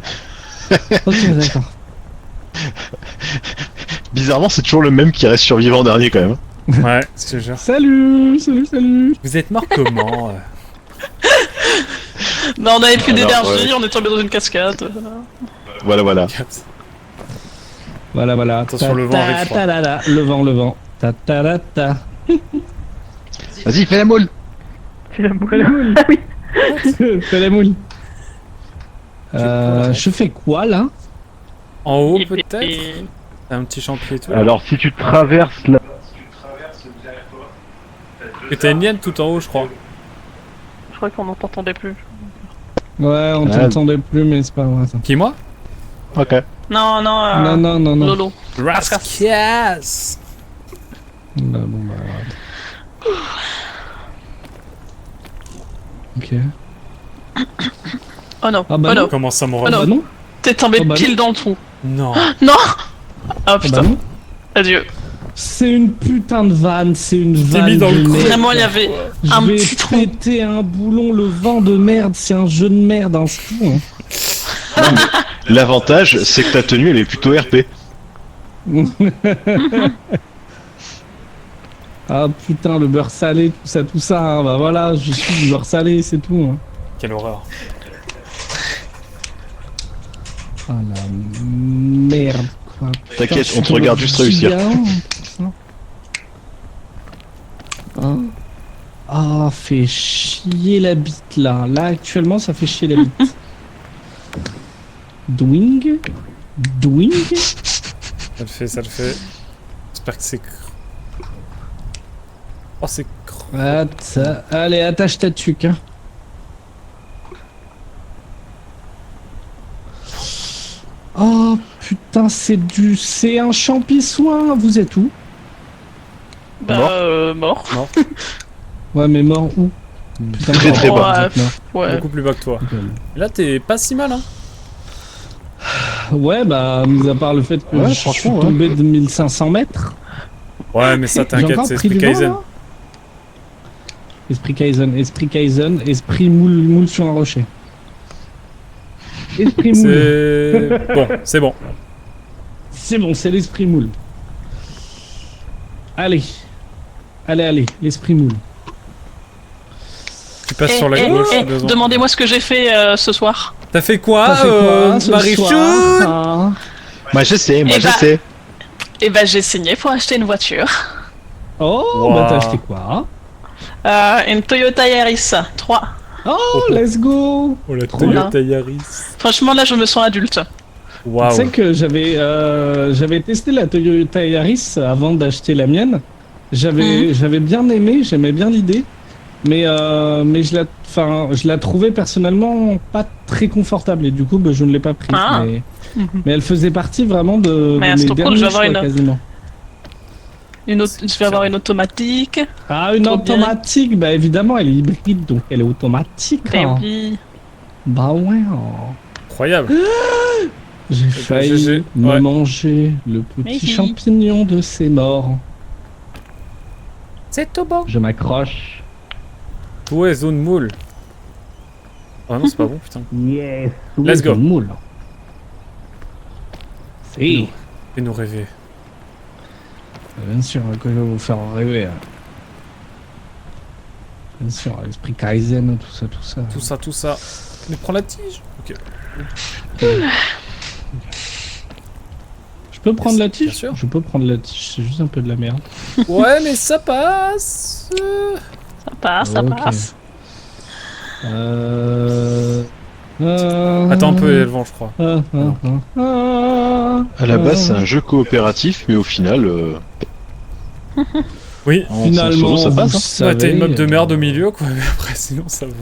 Ok, d'accord. Bizarrement, c'est toujours le même qui reste survivant en dernier quand même. Ouais, je te jure. Salut. Vous êtes mort comment Bah, on avait plus Alors, d'énergie, ouais. on est tombé dans une cascade. Voilà. Voilà. Attention, le vent arrive, je crois. Le vent. Ta. Vas-y, fais la moule. Tu l'as moulé. Ah oui. Fais la moule. Je fais quoi, là? En haut, Et- peut-être? et- T'as un petit champion et tout. Alors, si tu traverses la... Et t'as une liane tout en haut, je crois. Je crois qu'on n'en t'entendait plus. Ouais, on Ah. t'entendait plus, mais c'est pas vrai, ça. Qui, moi? Ok. Non, Non. Lolo. Rascas. Bah, bon, bah... Ok. Oh non, Ah bah oh non. non, Comment ça, mon Oh non. Bah non. t'es tombé Oh bah pile dans le trou. Non. Non. Ah Ah putain, bah non. adieu. C'est une putain de vanne, c'est une t'es vanne. mis dans le de coup. merde. Vraiment, il y avait un Je vais petit trou. péter un boulon, le vent de merde, c'est un jeu de merde, hein, c'est tout. Hein. L'avantage, c'est que ta tenue, elle est plutôt RP. Ah putain, le beurre salé, tout ça, hein, bah voilà, je suis du beurre salé, c'est tout. Hein. Quelle horreur. Ah la merde, quoi. T'inquiète, Putain, on te regarde juste réussir. Hein. Ah, fait chier la bite là. Là, actuellement, ça fait chier la bite. Doing. Ça le fait. J'espère que c'est... Oh, c'est... Allez, attache ta tuque. Hein. Oh putain, c'est un champissoin. Vous êtes où? Bah, mort. Ouais, mais mort où? Putain, Très, très mort, bas. vous êtes mort. Ouais. Beaucoup plus bas que toi. Ok. Et là, t'es pas si mal, hein. Ouais, bah, mis à part le fait que Ouais, je suis franchement, tombé de 1500 mètres. Ouais, mais ça, J'ai t'inquiète, encore c'est pris Esprit du vent, Kaizen. là. Esprit Kaizen, esprit moule sur un rocher. Esprit moule. C'est... Bon, c'est bon. C'est bon, c'est l'esprit moule. Allez, l'esprit moule. Tu passes sur la gauche. besoin. Demandez-moi ce que j'ai fait ce soir. T'as fait quoi, T'as fait quoi ce Marichou? soir, hein? Moi, je sais, Eh je bah- sais. Et bah, j'ai signé pour acheter une voiture. Oh, Wow. bah t'as acheté quoi? Une Toyota Yaris 3. Oh, let's go! Oh, la Trop Toyota Yaris. Franchement, là, je me sens adulte. Tu Waouh. sais que j'avais testé la Toyota Yaris avant d'acheter la mienne. J'avais bien aimé, j'aimais bien l'idée, mais je la trouvais personnellement pas très confortable et du coup bah, je ne l'ai pas prise. Ah. Mais elle faisait partie vraiment de Mais mes c'est trop cool, derniers je vais avoir choix, une- quasiment. Je vais avoir une automatique. Ah, une Trop bien. automatique, bah évidemment elle est hybride donc elle est automatique. Et hein. oui. Bah ouais. hein. Incroyable. J'ai failli GG, me ouais. manger le petit Mais oui. champignon de ses morts. C'est tout bon. Je m'accroche. Ouais, zone moule. Ah non, c'est pas bon, putain. Yes. Let's go. Moule. Si. Fais-nous rêver. Bien sûr que je vais vous faire rêver. Hein. Bien sûr, l'esprit Kaizen, tout ça. Tout ça. Mais prends la tige. Ok. Je peux prendre la Bien tige? sûr. Je peux prendre la tige, c'est juste un peu de la merde. Ouais, mais ça passe. Ça passe, ça Ok. passe. Attends un peu, il y a le vent, je crois. À la base, c'est un jeu coopératif, mais au final, Oui. En Finalement, solo, ça passe, vous hein. Ça a été savez, une map de merde au milieu, quoi. Mais après, sinon, ça va.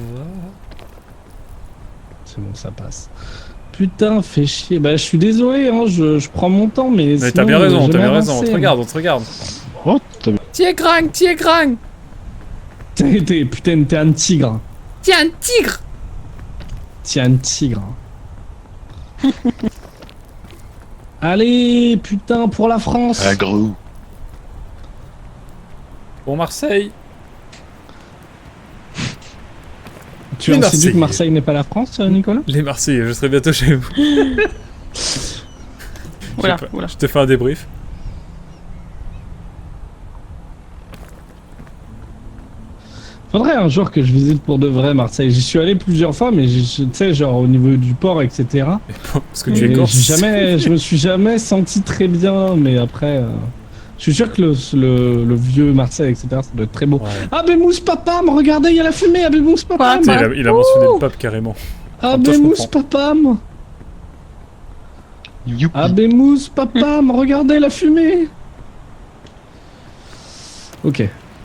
C'est bon, ça passe. Putain, fait chier. Bah, je suis désolé, hein, je prends mon temps, mais. Mais sinon, t'as bien raison, je t'as vais bien raison. On te avancer. regarde, on te regarde. Oh, t'as bien. Tiens, Krang. Putain, t'es un tigre. Tiens, un tigre. T'es un tigre. Allez, putain, pour la France. Ah, gros. Pour Marseille. Tu Les as aussi dit que Marseillais. Marseille n'est pas la France, Nicolas? Les Marseillais, je serai bientôt chez vous. Voilà, Je sais pas, voilà. Je te fais un débrief. Faudrait un jour que je visite pour de vrai Marseille. J'y suis allé plusieurs fois, mais tu sais, genre au niveau du port, etc. Parce que tu es Mais corse. je me suis jamais senti très bien, mais après, je suis sûr que le vieux Marseille, etc., ça doit être très beau. Ouais. Abemous Papam, regardez, il y a la fumée, Abemous Papam. Tu sais, il a mentionné le pape carrément. Abemous je comprends. Papam, Youpi. Abemous Papam, regardez la fumée.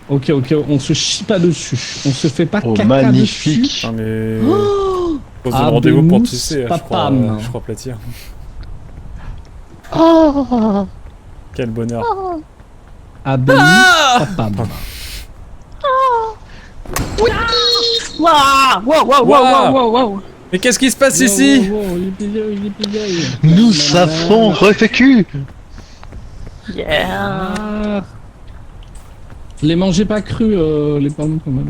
Ok, on se chie pas dessus, on se fait pas Oh, caca magnifique. dessus. Ah, mais. Oh, Pose un rendez-vous pour Abemous tisser, Papam. je crois platir. Oh, Quel bonheur. Abemous Papam. Waouh, wow, wow, wow, wow, wow, wow. Mais qu'est-ce qui se passe ici? Wow, wow, yippee-yay. Nous avons refait Yeah. Ah. Les mangez pas crus, les pommes quand même.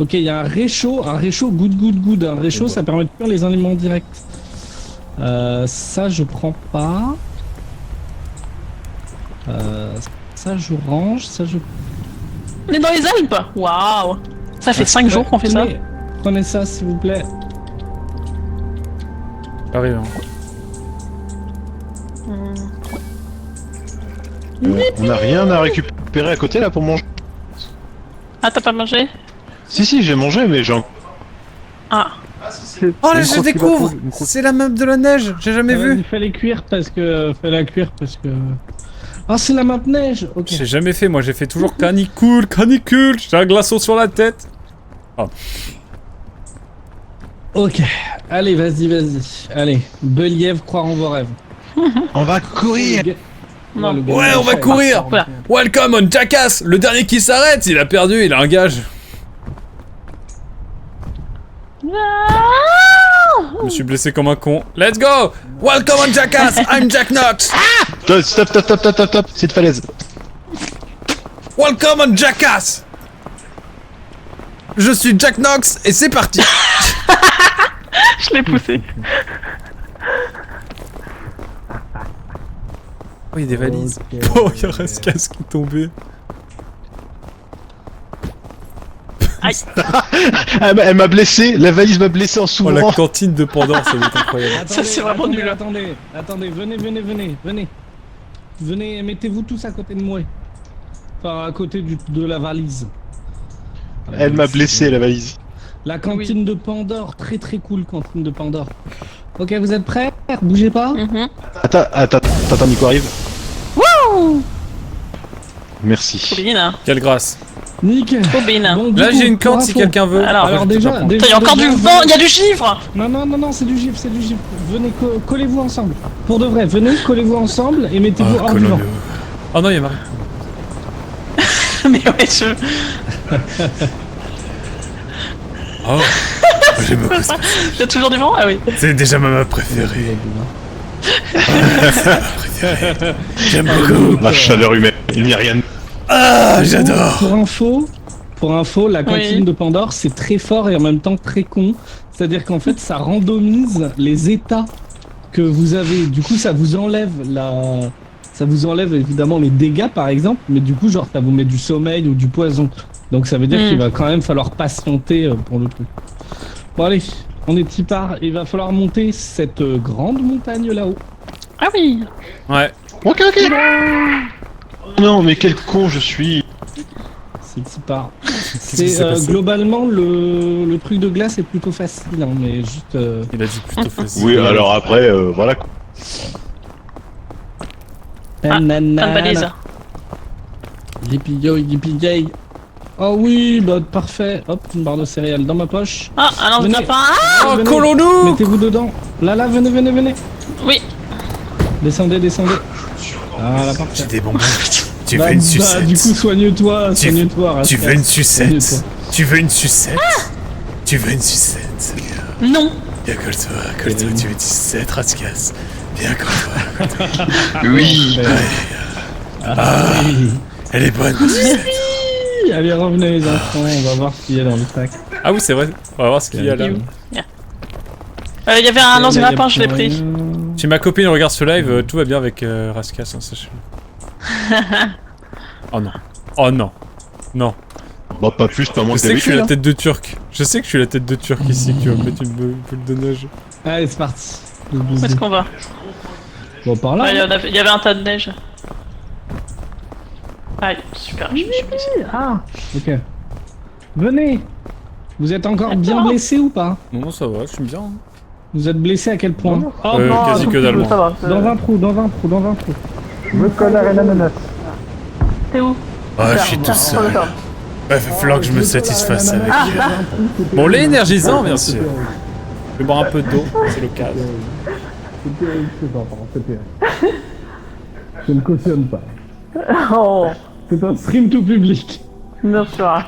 Ok, il y a un réchaud good. Un réchaud, ça permet de cuire les aliments directs. Ça je prends pas. Ça je range, ça je. On est dans les Alpes. Waouh. Ça fait 5 jours qu'on fait ça. Prenez ça s'il vous plaît. Arrive. On a rien à récupérer à côté là pour manger. Ah, t'as pas mangé? Si, j'ai mangé, mais j'ai. Ah. Oh là, Une je crotte qui découvre! va une crotte. C'est la map de la neige, j'ai jamais vu. Il fallait cuire parce que. Ah, c'est la map neige. Ok. J'ai jamais fait, moi j'ai fait toujours canicule, j'ai un glaçon sur la tête. Ok. Allez, vas-y. Allez, Believ, croire en vos rêves. On va courir. Non. le gars, Ouais, il on va fait- courir. Voilà. Welcome on Jackass! Le dernier qui s'arrête, il a perdu, il a un gage. Je me suis blessé comme un con. Let's go! Welcome on Jackass! I'm Jack Knox! Stop, c'est de falaise. Welcome on Jackass! Je suis Jack Knox et c'est parti! Je l'ai poussé. Oh, il y a des valises. Ok. Oh, il y a Raskas qui est tombé. Elle m'a blessé, la valise m'a blessé en Oh, s'ouvrant. la cantine de Pandore, ça va être incroyable. Ça, c'est vraiment nul. Attendez, venez. Venez, mettez-vous tous à côté de moi. Enfin, à côté de la valise. Elle m'a blessé, la valise. La cantine de Pandore, très cool cantine de Pandore. Ok, vous êtes prêts? Bougez pas. Mhm. Attends, Nico arrive. Wouh. Merci. Trop bien. Quelle grâce. Nickel. Trop bien. Bon, du Là, coup, j'ai une pour corde si info- quelqu'un veut. Alors, Après, je te déjà, prends. Il y a encore du vent, il y a du givre. Non, c'est du gif. Venez, collez-vous ensemble. Pour de vrai, venez, collez-vous ensemble et mettez-vous hors du vent. Oh non, il y a Marie. Mais ouais, je... Oh, j'aime beaucoup ça. Il y a toujours du vent? Ah oui. C'est déjà ma map préférée. J'aime beaucoup. La chaleur humaine, il n'y a rien. Ah, j'adore. Pour info, la cantine Oui. de Pandore, c'est très fort et en même temps très con. C'est-à-dire qu'en fait, ça randomise les états que vous avez. Du coup, ça vous enlève évidemment les dégâts, par exemple, mais du coup, genre, ça vous met du sommeil ou du poison. Donc, ça veut dire qu'il va quand même falloir patienter pour le truc. Bon, allez, on est y part. Il va falloir monter cette grande montagne là-haut. Ah oui. Ouais. Ok. Non, mais quel con je suis. C'est y part. qui C'est s'est passé globalement le truc de glace est plutôt facile, hein, mais juste. Il a dit plutôt facile. Oui, alors après, voilà quoi. Ah, pas de balise. Yippee Oh oui, bah parfait. Hop, une barre de céréales dans ma poche. Ah, alors je Venez. n'ai pas un. Oh, Venez, Colonou! mettez-vous dedans. Là, venez. Oui. Descendez. Ah, la partie. J'ai des bonbons. Tu Bah, veux une bah, sucette? du coup, soigne-toi, Tu Rascal. veux une sucette? Soigne-toi. Tu veux une sucette? Tu veux une sucette? Non. Viens, colle-toi, tu veux une sucette, Raskas. Viens, colle-toi. Oui. Ah, elle est bonne, ma sucette. Allez, revenez les enfants, on va voir ce qu'il y a dans le sac. Ah oui, c'est vrai. On va voir ce qu'il y a là. Il y avait un dans une lapin, je l'ai pris. Si ma copine regarde ce live, tout va bien avec Raskas, hein, sachez-le. Oh non. Oh non. Non. Bah pas plus, pas moins Je que sais que je suis la d'habitude. tête de Turc. Je sais que je suis la tête de Turc ici qui va me mettre une boule de neige. Allez, c'est parti. Où est-ce qu'on va? Bon, par là. Ouais, il y avait un tas de neige. Aïe, super, je me suis blessé. Ah, ok. Venez. Vous êtes encore Attends. bien blessé ou pas? Non, ça va, je suis bien. Vous êtes blessé à quel point? Oh, Quasi que dalle. Ça va. dans un trou. Je veux colère et l'ananas. T'es où? Ah, je suis tout seul. Ouais, va falloir que je me satisfasse avec. Bon, lait énergisant, bien sûr. Je vais boire un peu d'eau, c'est l'occasion. Je ne cautionne pas. Oh, C'est un stream tout public. bien sûr.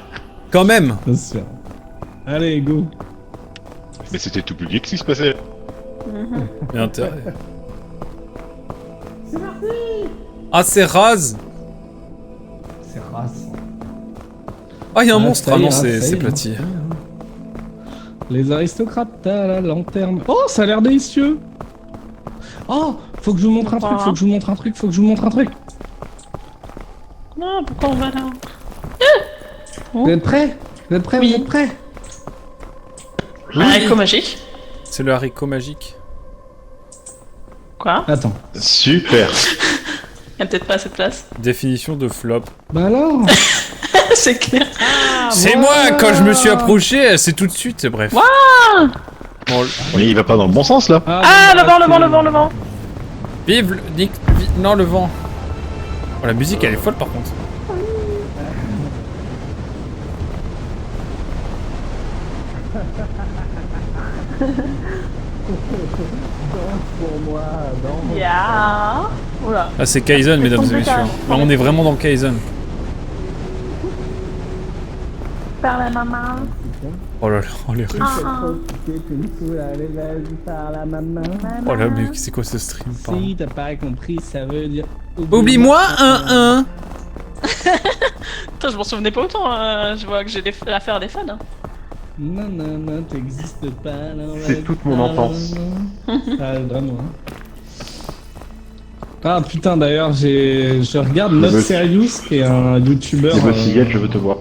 Quand même. Bien sûr. Allez, go. Mais c'était tout public ce qui se passait. Il y a intérêt. Ah, c'est rase. C'est race. Ah, il y a un Ah, monstre. ça Ah y est, non, hein, ça y c'est est, Plati. Les aristocrates à la lanterne. Oh, ça a l'air délicieux. Oh, faut que je vous montre un truc, Non, pourquoi on va là? Vous êtes prêts? Oui. Un écho magique. C'est le haricot magique. Quoi? Attends. Super. Il y a peut-être pas assez de place. Définition de flop. Bah alors? C'est clair. C'est voilà. moi, quand je me suis approché, c'est tout de suite, bref. Bon, Mais il va pas dans le bon sens là. Ah, le vent. vive le... Non, le vent. Oh, la musique, elle est folle, par contre. Yeah. Oula. Ah, c'est Kaizen, mesdames et messieurs. Là, on est vraiment dans Kaizen. Par la maman. Oh là là, oh les rues. Oh là, mais c'est quoi ce stream, pardon. Si t'as pas compris, ça veut dire. Oublie-moi 1-1. Putain, je m'en souvenais pas autant. Je vois que j'ai l'affaire des fans. Hein. Non, t'existes pas. C'est toute mon enfance. Ah, vraiment. Hein. Ah putain, d'ailleurs, je regarde Le Not boss. Serious, qui est un youtubeur. Les Bossiguettes, je veux te voir.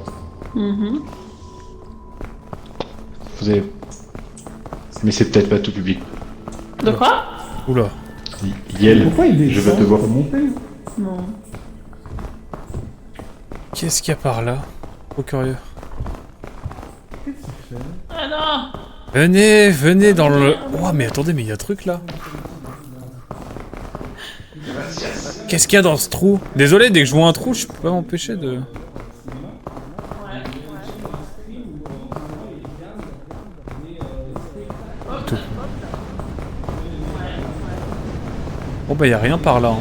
Vous avez... Mais c'est peut-être pas tout public. De quoi? Oula. Yel, Pourquoi il je veux te voir. Non. Qu'est-ce qu'il y a par là? Trop curieux. Ah non! Venez dans le... Oh, mais attendez, mais il y a un truc là. Qu'est-ce qu'il y a dans ce trou? Désolé, dès que je vois un trou, je peux pas m'empêcher de... Tout. Oh bah y a rien par là. Hein.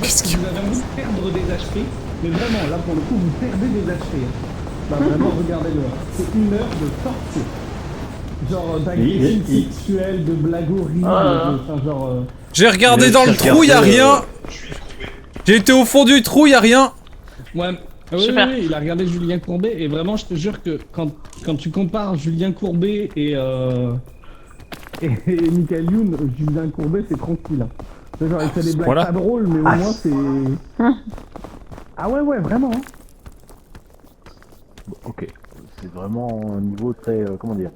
Qu'est-ce qu'il y a? Vous avez envie de perdre des HP, mais vraiment, là pour le coup, vous perdez des HP. Bah vraiment, regardez-le. C'est une heure de torture. Genre d'agression sexuelle, de blaguerie, enfin genre... J'ai regardé dans le trou, y a rien. J'ai été au fond du trou, y a rien. Ouais. Ah oui, Super. oui, il a regardé Julien Courbet et vraiment je te jure que quand tu compares Julien Courbet et Michael Youn, Julien Courbet c'est tranquille. Hein. Tu sais, genre il fait des blagues Voilà. pas drôles mais au moins c'est... Ah ouais vraiment. Hein. Bon, ok. C'est vraiment un niveau très... comment dire?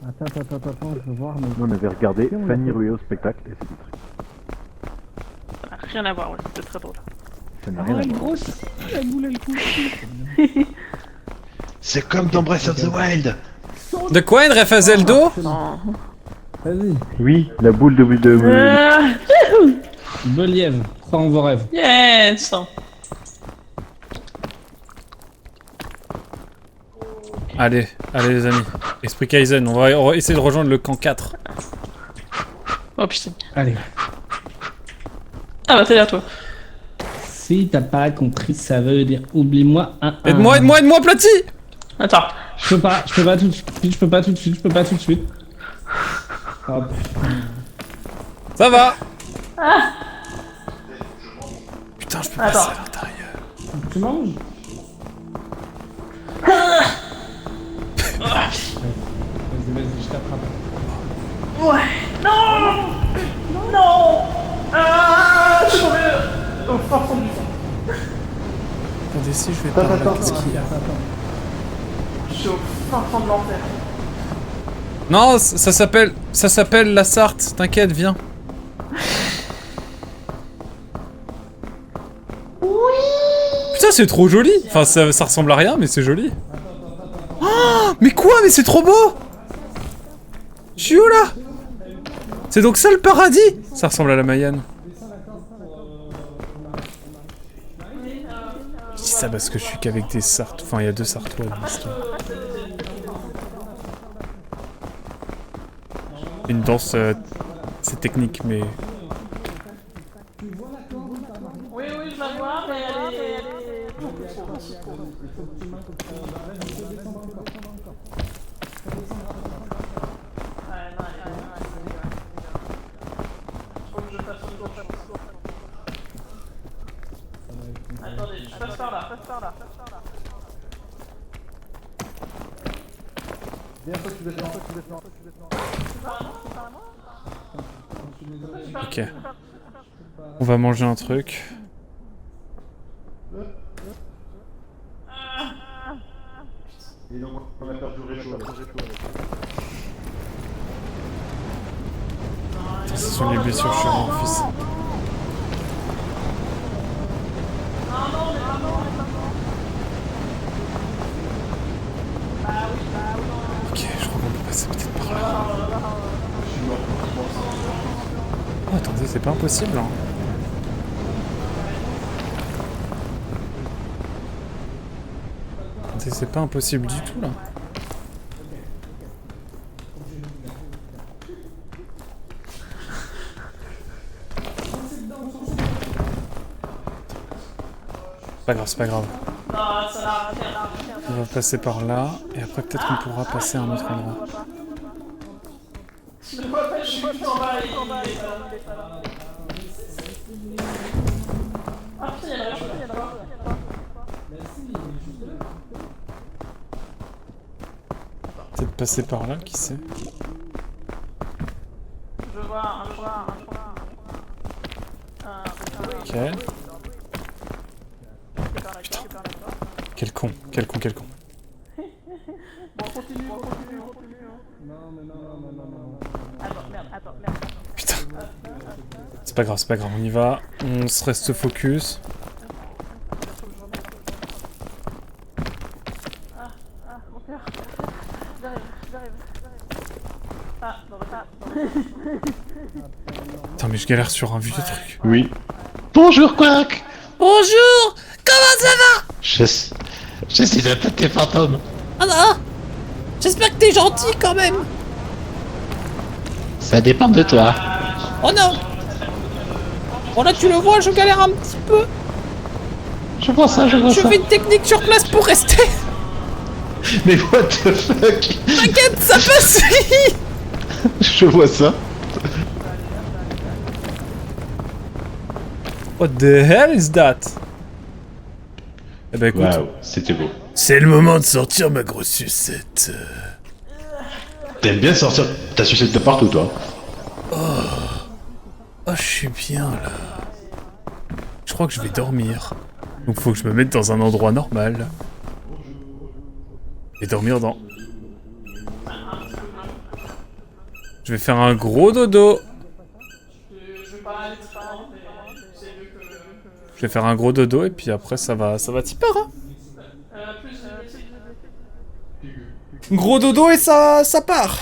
Attends, je veux voir mais... Nous, on avait regardé on l'a Fanny fait. Rué au spectacle et c'était très... Ça n'a rien à voir, ouais. C'était très drôle. Ça n'a Ah rien à ouais, voir. grosse, la boule elle coupe. C'est comme dans Breath of the Wild. De quoi, une ref à Zeldo? Non. Vas-y. Oui, la boule de... Believ, crois en vos rêves. Yes. Allez, allez les amis. Esprit Kaizen, on va essayer de rejoindre le camp 4. Oh putain. Allez. Ah bah t'es là toi. Si t'as pas compris, ça veut dire oublie-moi un. Aide-moi, aide-moi, aide-moi, Platy! Attends. Je peux pas tout de suite, je peux pas tout de suite, je peux pas tout de suite. Hop. Ça va! Putain, je peux passer Attends. à l'intérieur. Tu manges? Vas-y, je t'attrape. Ouais. Non. Non. Ah, je suis tombé au fond du fond. Attendez, si je vais par là, qu'est-ce qu'il y a? Je suis au fin fond de l'enfer. Non, ça s'appelle la Sarthe, t'inquiète, viens. Putain, c'est trop joli. Enfin, ça ressemble à rien, mais c'est joli. Oh, mais quoi? Mais c'est trop beau! Je suis où, là? C'est donc ça, le paradis? Ça ressemble à la Mayenne. Je dis ça parce que je suis qu'avec des Sarthes. Enfin, il y a 2 Sartois dans l'histoire. Une danse, c'est technique, mais... Oui, je la vois, mais elle est... Attendez, je passe par là. Ok. On va manger un truc. Attends, ce sont les blessures, je suis mon fils. Ok, je crois qu'on peut passer peut-être par là. Oh, attendez, c'est pas impossible, hein. Attendez, c'est pas impossible du tout, là. C'est pas grave, c'est pas grave. On va passer par là, et après peut-être qu'on pourra passer à un autre endroit. Peut-être passer par là, qui sait? Je vois. Ok. Putain. Quel con. Bon, continue. Attends, merde. Putain. C'est pas grave, on y va. On se reste focus. Mon cœur. J'arrive. Ah, non, pas. Putain, mais je galère sur un vieux truc. Oui. Bonjour, Quack. Bonjour! Comment ça va? J'essaie de taper tes fantômes. Ah non! J'espère que t'es gentil quand même! Ça dépend de toi. Oh non! Bon là tu le vois, je galère un petit peu. Je vois ça. Je fais une technique sur place pour rester. Mais what the fuck? T'inquiète, ça passe! Je vois ça. What the hell is that? Eh ben écoute, Waouh, c'était beau. c'est le moment de sortir ma grosse sucette. T'aimes bien sortir ta sucette de partout, toi? Oh, je suis bien là. Je crois que je vais dormir. Donc faut que je me mette dans un endroit normal. Et dormir dans... Je vais faire un gros dodo. Je vais faire un gros dodo et puis après ça va t'y part, hein. Gros dodo et ça part.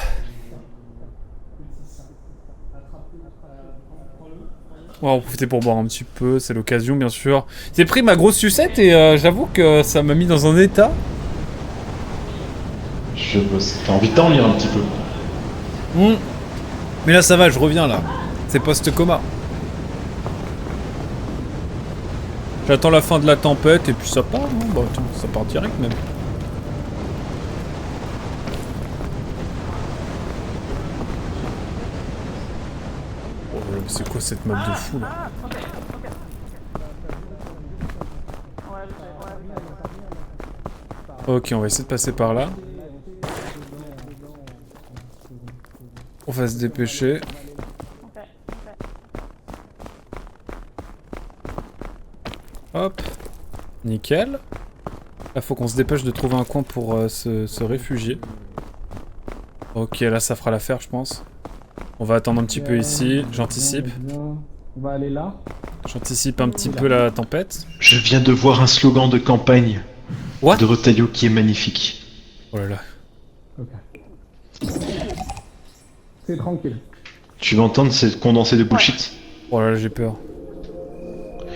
On va en profiter pour boire un petit peu, c'est l'occasion bien sûr. J'ai pris ma grosse sucette et j'avoue que ça m'a mis dans un état. Je bosse. T'as envie de dormir un petit peu. Mais là ça va, je reviens là. C'est post-coma. J'attends la fin de la tempête et puis ça part. Hein. Bah tiens, ça part direct même. Oh, c'est quoi cette map de fou là? Ok, on va essayer de passer par là. On va se dépêcher. Hop. Nickel. Là, faut qu'on se dépêche de trouver un coin pour se réfugier. Ok, là, ça fera l'affaire, je pense. On va attendre un petit peu ici. J'anticipe. On va aller là. J'anticipe un petit peu la tempête. Je viens de voir un slogan de campagne What? de Retaillot qui est magnifique. Oh là là. Ok. C'est tranquille. Tu vas entendre cette condensée de bullshit. Oh là là, j'ai peur.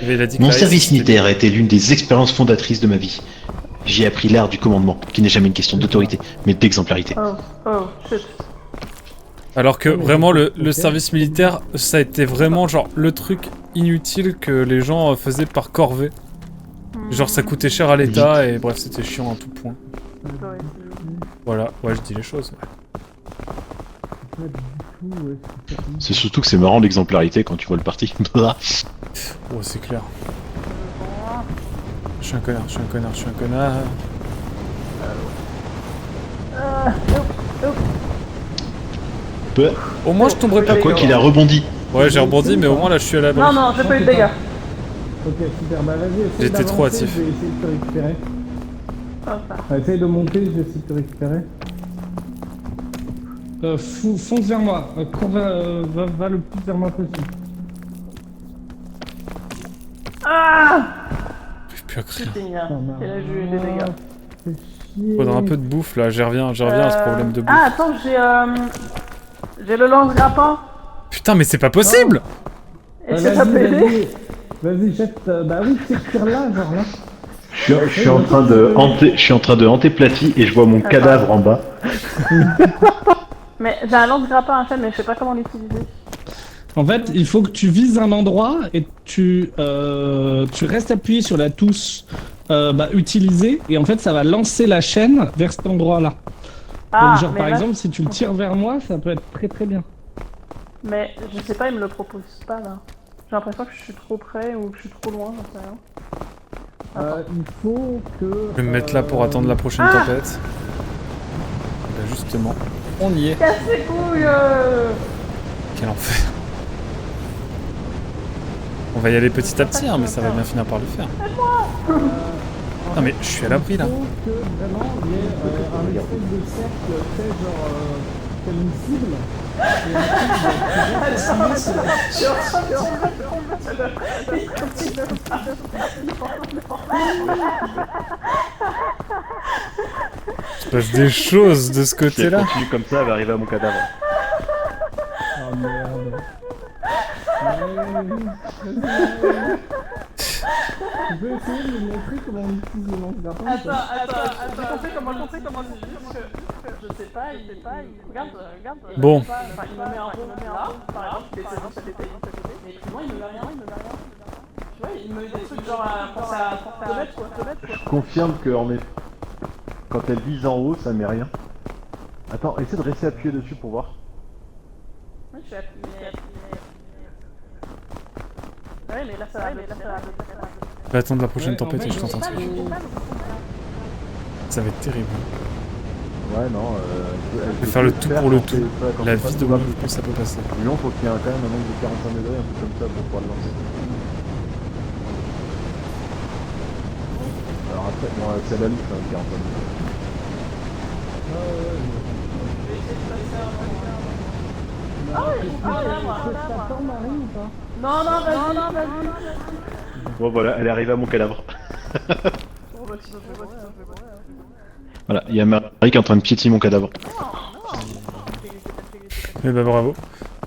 Il a dit que Mon la service c'était militaire a été l'une des expériences fondatrices de ma vie. J'y ai appris l'art du commandement, qui n'est jamais une question d'autorité, mais d'exemplarité. Oh, shit. Alors que vraiment le service militaire, ça a été vraiment genre le truc inutile que les gens faisaient par corvée. Genre ça coûtait cher à l'État et bref c'était chiant à tout point. Voilà, ouais je dis les choses. Ouais. C'est surtout que c'est marrant l'exemplarité quand tu vois le parti. Oh c'est clair. Je suis un connard, je suis un connard, je suis un connard. Au moins je tomberai pas Quoi quoi qu'il a rebondi. Ouais j'ai rebondi mais au moins là je suis à l'abri. Non, non, j'ai pas eu de dégâts. Ok, super. Bah vas-y, essaye J'étais trop d'avancer, hâtif. Je vais essayer de te récupérer. Hop. Essaye de monter, je vais essayer de te récupérer. Fonce vers moi. Cours va le plus vers moi possible. Ah! J'arrive plus à crier. C'est bien. Et là, j'ai eu des dégâts. Fais chier. Faudra un peu de bouffe là, j'y reviens à ce problème de bouffe. Ah, attends, j'ai le lance-grappin. Putain mais c'est pas possible! Et c'est pas pédé. Vas-y, jette. Bah oui, tire là, genre là. Je suis en train de hanter Platy et je vois mon cadavre en bas. Mais j'ai un lance-grappin à chaîne, mais je sais pas comment l'utiliser. En fait, il faut que tu vises un endroit et tu restes appuyé sur la touche utiliser et en fait ça va lancer la chaîne vers cet endroit-là. Ah, Donc genre mais par là, exemple si tu le tires vers moi, ça peut être très très bien. Mais je sais pas, il me le propose pas là. J'ai l'impression que je suis trop près ou que je suis trop loin, j'en sais rien. Il faut que... Je vais me mettre là pour attendre la prochaine tempête. Bah justement, on y est. Casse les couilles Quel enfer. On va y aller petit à petit, hein, mais ça va bien finir par le faire. Non mais je suis à l'abri là. Il faut que vraiment il y ait un espèce de cercle fait genre comme une cible. Et Il se passe des choses de ce Si elle côté-là. continue comme ça, elle va arriver à mon cadavre. Oh merde. Tu peux essayer de me montrer comment on utilise le lance-grappin? Attends, je sais comment je sais pas, regarde, Bon. enfin, il me met un rond là, par exemple, il était dans cet été, mais plus loin il me met rien, Tu vois, il me met des trucs genre pour sa 2 mètres quoi, Je confirme que quand elle vise en haut, ça met rien. Attends, essaie de rester appuyé dessus pour voir. Ouais, je suis appuyé. Ouais, mais là ça va, Je vais attendre la prochaine Ouais, en tempête fait, et je tente un truc. Ça va être terrible. Ouais, non, Je vais faire le tout pour le tout. La vie de moi. moi, je pense que ça peut passer. Sinon, faut qu'il y ait quand même un nombre de 45 degrés, un truc comme ça pour pouvoir le lancer. Alors après, bon, c'est à la louche, hein, 45 degrés. Non, vas-y. Bon voilà, elle est arrivée à mon cadavre. Voilà, il y a Marie qui est en train de piétiner mon cadavre. Eh bah bravo.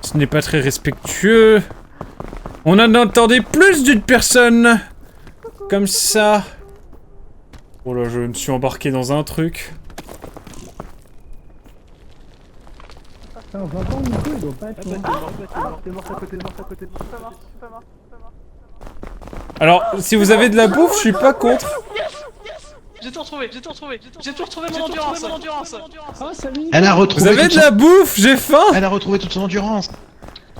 Ce n'est pas très respectueux. On en entendait plus d'une personne. Comme ça. Oh là, je me suis embarqué dans un truc. Putain, j'entends Nico, il doit pas être loin. T'es mort à côté, Alors, si vous avez de la bouffe, je suis pas contre. J'ai tout retrouvé mon endurance. Oh, salut. Elle a Vous retrouvé avez toute de la bouffe, j'ai faim. Elle a retrouvé toute son endurance.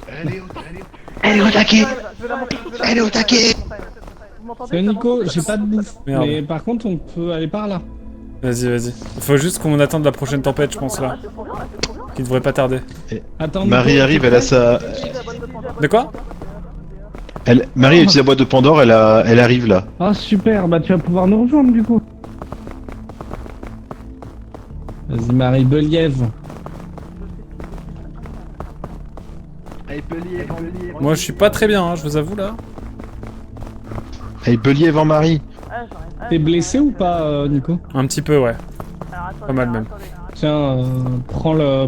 Elle est au taquet. Elle est au taquet. Nico, j'ai pas de bouffe. Merde. Mais par contre, on peut aller par là. Vas-y, vas-y. Il faut juste qu'on attende la prochaine tempête, je pense, là. Qui devrait pas tarder. Attends, Marie Nico, arrive, tu elle a prêt sa... De quoi? Marie utilise la boîte de Pandore, elle arrive là. Ah super, bah tu vas pouvoir nous rejoindre du coup. Vas-y Marie Believ. Moi, je suis pas très bien, hein, je vous avoue, là. Elle est Believ en Marie. T'es blessé ou pas Nico? Un petit peu, ouais. Pas mal, même. Tiens, prends la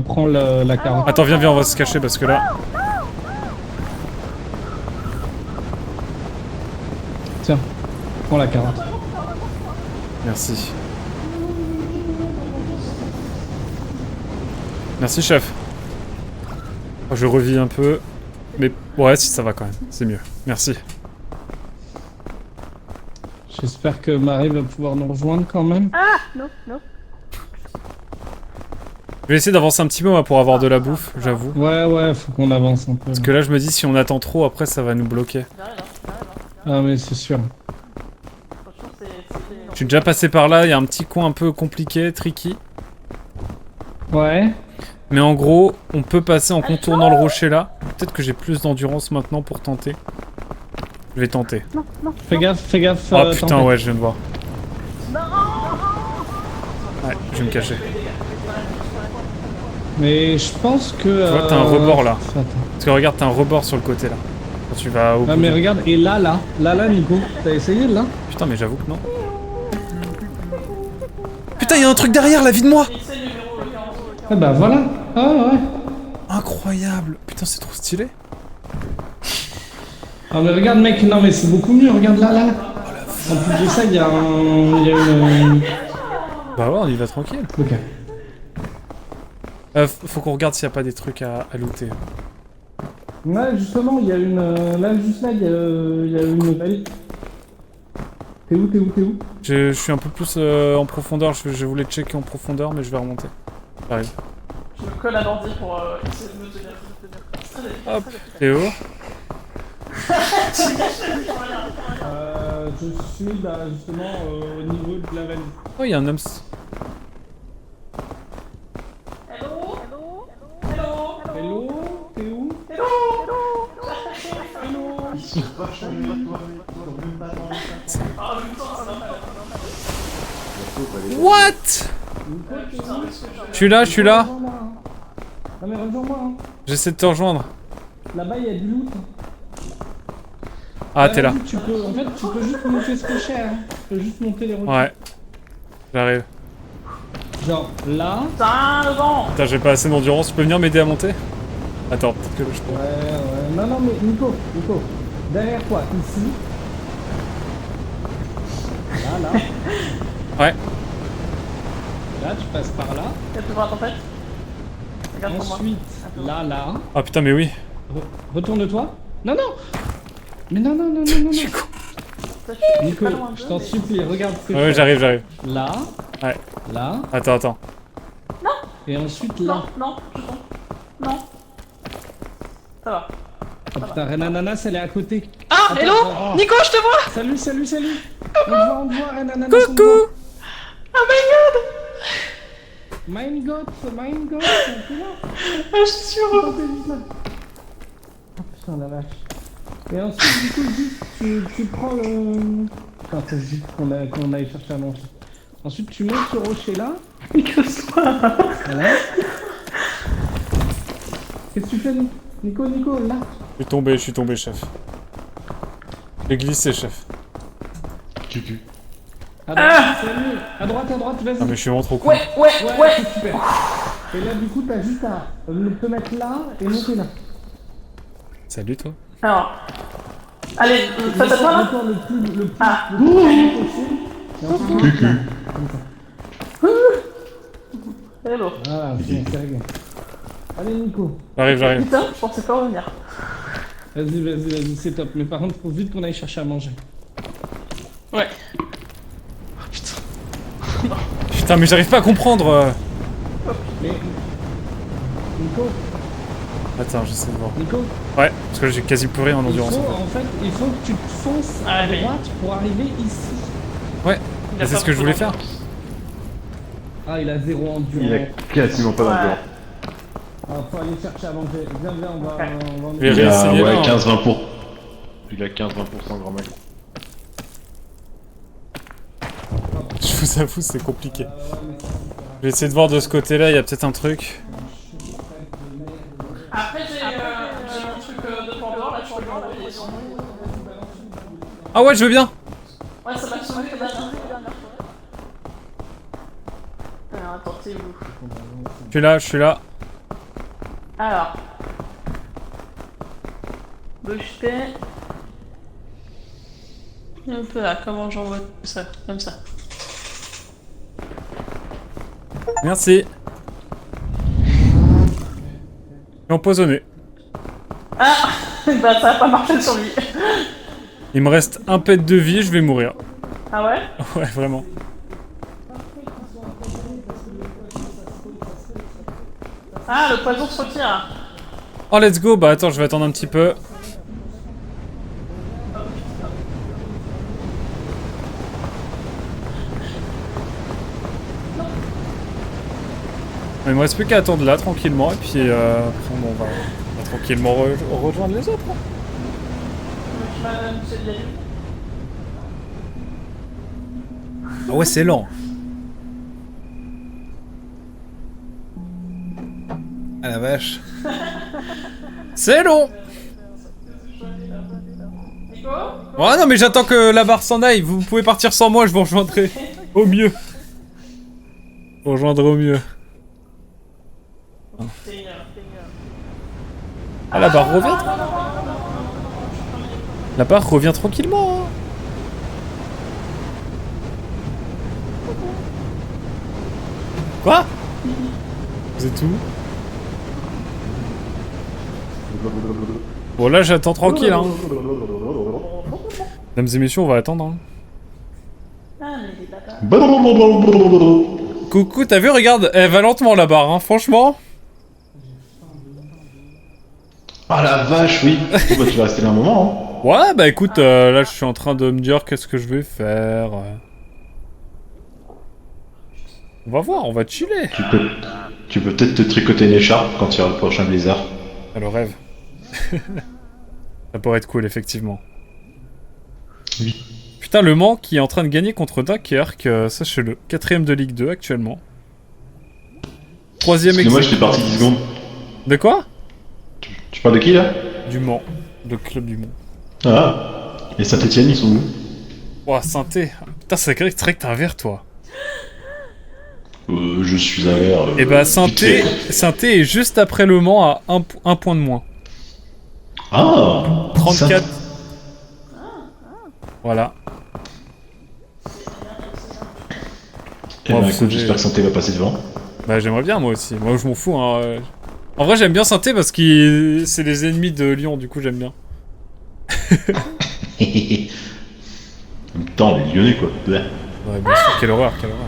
carotte. Attends, viens, on va se cacher, parce que là... Tiens, prends la carotte. Merci. Merci, chef. Oh, je revis un peu. Mais ouais, si ça va quand même. C'est mieux. Merci. J'espère que Marie va pouvoir nous rejoindre quand même. Non. Je vais essayer d'avancer un petit peu moi, pour avoir de la bouffe, j'avoue. Ouais, faut qu'on avance un peu. Parce que là, je me dis, si on attend trop, après, ça va nous bloquer. Ah mais c'est sûr. Je suis déjà passé par là, il y a un petit coin un peu compliqué, tricky. Ouais. Mais en gros, on peut passer en contournant le rocher là. Peut-être que j'ai plus d'endurance maintenant pour tenter. Je vais tenter. Fais gaffe. Oh putain, tempête. ouais, je viens de voir. Ouais, je vais me cacher. Mais je pense que... Tu vois, t'as un rebord là. Attends. Parce que regarde, t'as un rebord sur le côté là. Quand tu vas au Ah bout mais du- regarde, et là Nico, t'as essayé là? Putain, mais j'avoue que non. Putain, il y a un truc derrière, la vie de moi. Ah bah voilà. Ah ouais. Incroyable. Putain, c'est trop stylé. Ah mais regarde mec, non mais c'est beaucoup mieux, regarde là. En plus de ça, il y a une... Bah ouais, on y va tranquille. Ok. Faut qu'on regarde s'il y a pas des trucs à looter. Ouais, justement, il y a une... Là, juste là, il y a une... Allez. T'es où? Je suis un peu plus en profondeur, je voulais checker en profondeur, mais je vais remonter. J'arrive. Je me colle à l'ordi pour essayer de me tenir. Hop, Théo. Je suis bah, justement au niveau de la valise. Oh, il y a un homme. Hello. Hello, t'es où? What? Je suis là. Non mais rejoins-moi. Hein. J'essaie de te rejoindre. Là-bas, il y a du loot. Ah, t'es là. Tu peux, en fait, tu peux juste monter ce cocher. Hein. Tu peux juste monter les routes. Ouais. J'arrive. Genre là. Putain, le vent. Putain, j'ai pas assez d'endurance. Tu peux venir m'aider à monter? Attends, peut-être que je peux. Ouais. Non, mais Nico. Derrière toi, ici. Là. Ouais. Là, tu passes par là. T'as toujours la tempête? Regarde pour moi. Ensuite, là. Ah putain, mais oui. Retourne-toi. Non. Mais non. Nico, je t'en supplie, regarde ce que Ouais, je fais. j'arrive. Là. Ouais. Là. Attends. Et ensuite là. Non, je tombe. Non. Ça va. Oh putain, Renananas, elle est à côté. Ah, Attends, hello oh. Nico, je te vois. Salut. On te voit, Renananas. on te voit. Coucou. Oh my god. Mein Gott, t'es là. Ah, je suis sûr. Attends, t'es juste là. Oh putain, la vache. Et ensuite, du coup, juste, tu prends le... Putain, faut juste qu'on aille chercher à manger. Ensuite, tu montes ce rocher là. Voilà. Qu'est-ce que tu fais, Nico, là? Je suis tombé, chef. J'ai glissé, chef. À droite, c'est mieux. À droite, vas-y. Ah, mais je suis vraiment trop con. Ouais. C'est super. Et là, du coup, t'as juste à te mettre là et monter là. Salut, toi. Alors, Allez, face à toi là. Le plus Ah. possible. Hello. Ah, bien, c'est réglé. Allez, Nico. J'arrive. Putain, je pensais pas revenir. Vas-y, c'est top. Mais par contre, faut vite qu'on aille chercher à manger. Ouais. Putain, mais j'arrive pas à comprendre. Mais... Nico, Attends, j'essaie de voir. Nico, Ouais, parce que là j'ai quasi plus rien en il endurance. faut, En fait. en fait, il faut que tu te fonces à Allez. droite pour arriver ici. Ouais, Il a c'est pas ce que je voulais beaucoup faire. Ah, il a 0 endurance. Il a quasiment pas d'endurance. Ah, faut aller chercher à manger. Viens, on va... Ok. on va en Mais Il a réessayez ouais, là. 15-20 pour. Il a 15-20% grand max. Je vous avoue, c'est compliqué. Je vais essayer de voir de ce côté-là, il y a peut-être un truc. Après, j'ai un truc de Pandore, là, je peux l'envoyer. Ah ouais, je veux bien. Ouais, ça m'a sauvé la dernière fois. Alors, attends, c'est où? Je suis là. Alors. Bouge fait. Un peu là, comment j'envoie tout ça? Comme ça. Merci. J'ai empoisonné. Ah. Bah, ça a pas marché sur lui. Il me reste un pet de vie, je vais mourir. Ah ouais? Ouais, vraiment. Ah, le poison se retire. Oh, let's go. Bah attends, je vais attendre un petit peu. Il me reste plus qu'à attendre là, tranquillement, et puis après on va tranquillement rejoindre les autres. Hein. Ah ouais, c'est lent. Ah la vache. C'est long. Ouais, non mais j'attends que la barre s'en aille. Vous pouvez partir sans moi, je vous rejoindrai au mieux. Je vous rejoindrai au mieux. Ah, la barre revient. La barre revient tranquillement. Hein. Quoi? Vous êtes où? Bon là j'attends tranquille hein. Mesdames et messieurs, on va attendre hein. Coucou, t'as vu, regarde, elle va lentement la barre hein, franchement. Ah la vache, oui. Bah, tu vas rester là un moment. Hein. Ouais, bah écoute, là je suis en train de me dire qu'est-ce que je vais faire. On va voir, on va chiller. Tu peux peut-être te tricoter une écharpe quand il y aura le prochain blizzard. Ah, le rêve. Ça pourrait être cool, effectivement. Oui. Putain, Le Mans qui est en train de gagner contre Dunkerque, sachez-le. 4ème de Ligue 2 actuellement. 3ème Excuse-moi, j'étais parti 10 secondes. De quoi? Tu parles de qui là? Du Mans. Le club du Mans. Ah. Et Saint-Etienne, ils sont où? Ouah, Saint-Étienne. Putain, c'est vrai que t'as un verre, toi. Je suis un verre. Et bah, Saint-Étienne est juste après Le Mans à un point de moins. Ah. 34. Voilà. Et Ouais, bah vous écoute, savez- j'espère que Santé va passer devant. Bah, j'aimerais bien, moi aussi. Moi, je m'en fous, hein. En vrai, j'aime bien Saint-Étienne parce que c'est les ennemis de Lyon, du coup, j'aime bien. En même temps, les Lyonnais quoi. Bleh. Ouais, bien sûr, quelle horreur, quelle horreur.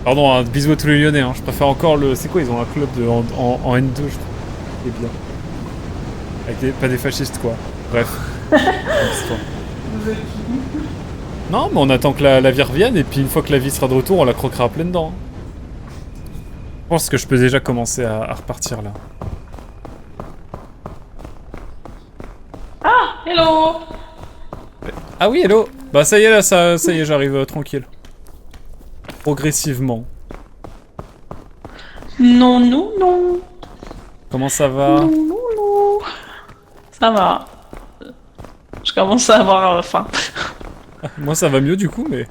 Pardon, hein, bisous à tous les Lyonnais, hein. Je préfère encore le... C'est quoi, ils ont un club en N2, je trouve. C'est bien. Avec pas des fascistes, quoi. Bref. Bonne histoire. Non, mais on attend que la vie revienne, et puis une fois que la vie sera de retour, on la croquera à pleines dents. Je pense que je peux déjà commencer à repartir, là. Ah, hello. Ah oui, hello. Bah ça y est, là, ça y est, j'arrive tranquille. Progressivement. Non, non, non. Comment ça va? Non, non, non. Ça va. Je commence à avoir faim. Moi ça va mieux du coup, mais...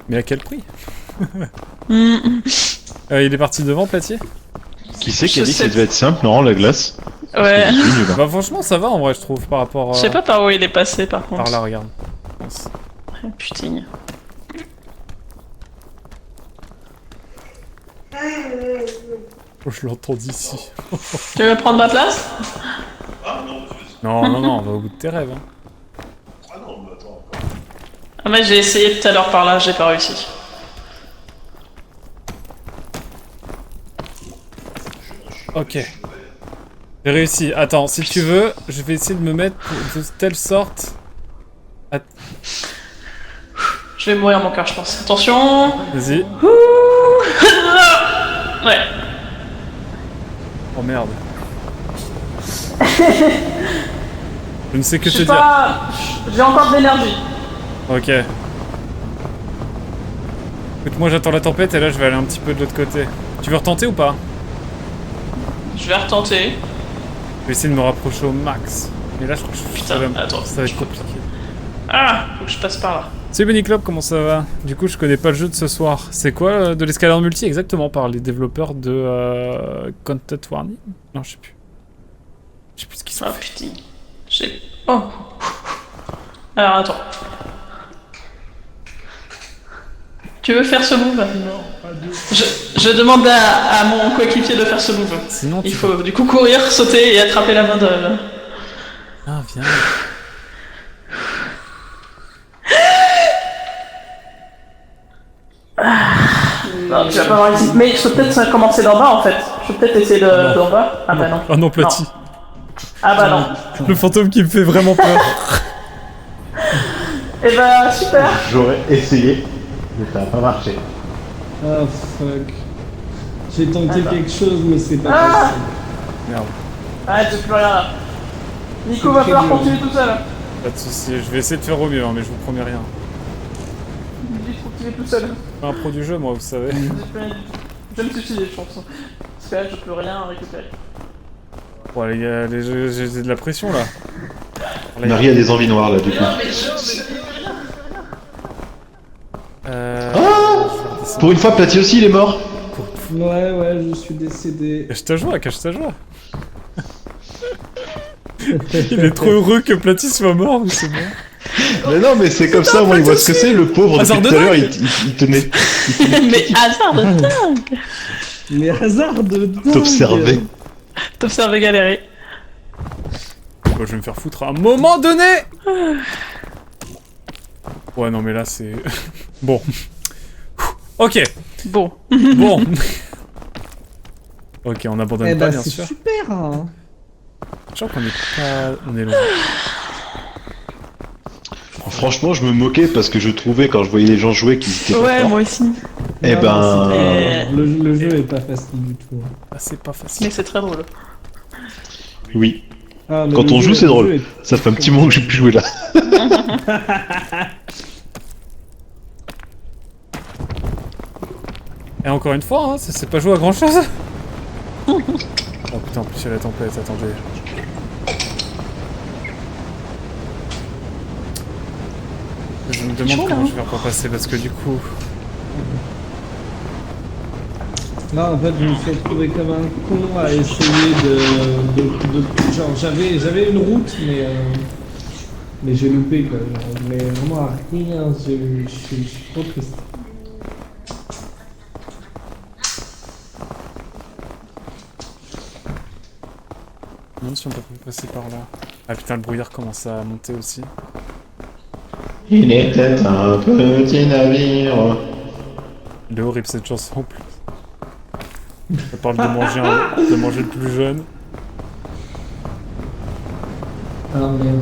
Mais à quel prix? Il est parti devant, Platier? Qui c'est qui a Je dit que sais ça devait être simple, non, la glace? Ouais. Je suis nul, hein. Bah franchement ça va en vrai je trouve par rapport Je sais pas par où il est passé par contre. par là regarde. Je pense. Ah, putain. Oh, je l'entends d'ici. Tu veux prendre ma place? Ah non, Non, on va au bout de tes rêves. Hein. ah non, mais attends. Ah mais j'ai essayé tout à l'heure par là, j'ai pas réussi. Ok. J'ai réussi. Attends, si tu veux, je vais essayer de me mettre de telle sorte. Je vais mourir mon cœur, je pense. Attention. Vas-y. Ouais. Oh merde. Je ne sais que Je te sais dire. pas... J'ai encore de l'énergie. Ok. Écoute, moi j'attends la tempête et là je vais aller un petit peu de l'autre côté. Tu veux retenter ou pas? Je vais retenter. Je vais essayer de me rapprocher au max. Mais là je trouve que Putain, attends. ça va être compliqué. Ah, faut que je passe par là. Salut Benny Club, comment ça va? Du coup je connais pas le jeu de ce soir. C'est quoi de l'escalade multi exactement par les développeurs de Content Warning? Non je sais plus. Je sais plus ce qu'ils sont. Ah putain. J'ai... Oh. Alors attends. Tu veux faire ce move? Je demande à mon coéquipier de faire ce move. Sinon tu Il faut du coup courir, sauter et attraper la main de... Ah viens. Non, tu vas pas avoir ici. Mais je peux peut-être commencer d'en bas en fait. Je peux peut-être essayer non. d'en bas. Ah bah non. Ah non Platy. Ah bah non. Le fantôme qui me fait vraiment peur. Et bah super. J'aurais essayé, mais ça a pas marché. Ah fuck. J'ai tenté Attends. quelque chose, mais c'est pas Ah possible. Merde. Ah, j'ai plus rien là. Nico va très falloir dur. continuer tout seul. Pas de soucis, je vais essayer de faire au mieux, hein, mais je vous promets rien. Il faut continuer tout seul. Je suis un pro du jeu moi vous savez. J'ai plus rien du tout. Je vais me suicider, je pense. Parce que là, je peux rien récupérer. Bon les gars, j'ai de la pression là. Marie a des envies noires là du coup. Pour une fois, Platy aussi il est mort. Ouais, je suis décédé. Cache ta joie, cache ta joie. Il est trop heureux que Platy soit mort ou c'est bon. Mais non, mais c'est comme ça, moi il voit ce que c'est, le pauvre, Hasard depuis de tout à l'heure dingue. il tenait. Mais hasard de dingue. Mais hasard de dingue. T'observer. T'observes galérer. Bon, je vais me faire foutre à un moment donné. Ouais non mais là c'est... Bon. Ok. Bon. Bon. Ok, on abandonne Eh pas bah bien c'est sûr. super hein. Je crois qu'on est pas... On est loin. Franchement, je me moquais parce que je trouvais quand je voyais les gens jouer qu'ils étaient pas Ouais, forts. moi aussi. Eh Non, ben... mais Le jeu est pas facile du tout. Ah c'est pas facile. Mais c'est très drôle. Oui. Ah, mais Quand le on jeu- joue, c'est le drôle. jeu est- Ça fait un petit moment que j'ai plus joué là. Et encore une fois, hein, ça s'est pas joué à grand chose. Oh putain, en plus il y a la tempête, attendez. Je me demande chaud, comment là, je vais faire pour passer parce que du coup... Non, en fait, je me suis retrouvé comme un con à essayer genre, j'avais une route, mais j'ai loupé, quoi. Genre, mais vraiment à rien, je suis trop triste. Je me demande si on peut pas passer par là. Ah putain, le brouillard commence à monter aussi. Il était un petit navire. Il est horrible cette chanson en plus. Ça parle de manger, de manger le plus jeune. Ah merde,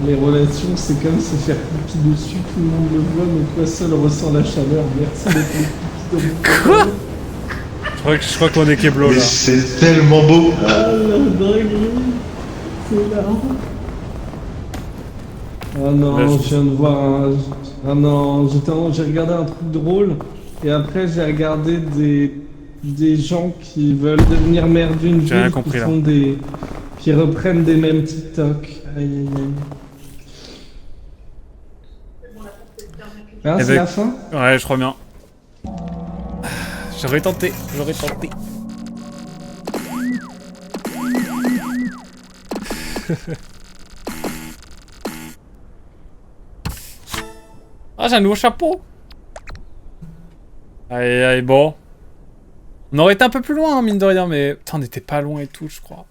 les relations, c'est comme se faire pipi dessus, tout le monde le voit, mais toi seul ressens la chaleur. Merci d'être le pipi de mon corps. Je crois qu'on est Keblo Mais là. c'est tellement beau. Ah la dinguerie, c'est là. Ah non, Là, je viens de voir un... Ah non, j'ai regardé un truc drôle, et après j'ai regardé des gens qui veulent devenir maire d'une J'ai rien ville, compris, qui là. font qui reprennent des mêmes TikTok. Aïe aïe aïe. Ah, Eh c'est ben, la fin? Ouais, je crois bien. J'aurais tenté, j'aurais tenté. Ah, j'ai un nouveau chapeau. Allez, allez, bon. On aurait été un peu plus loin, hein, mine de rien, mais... Putain, on était pas loin et tout, je crois.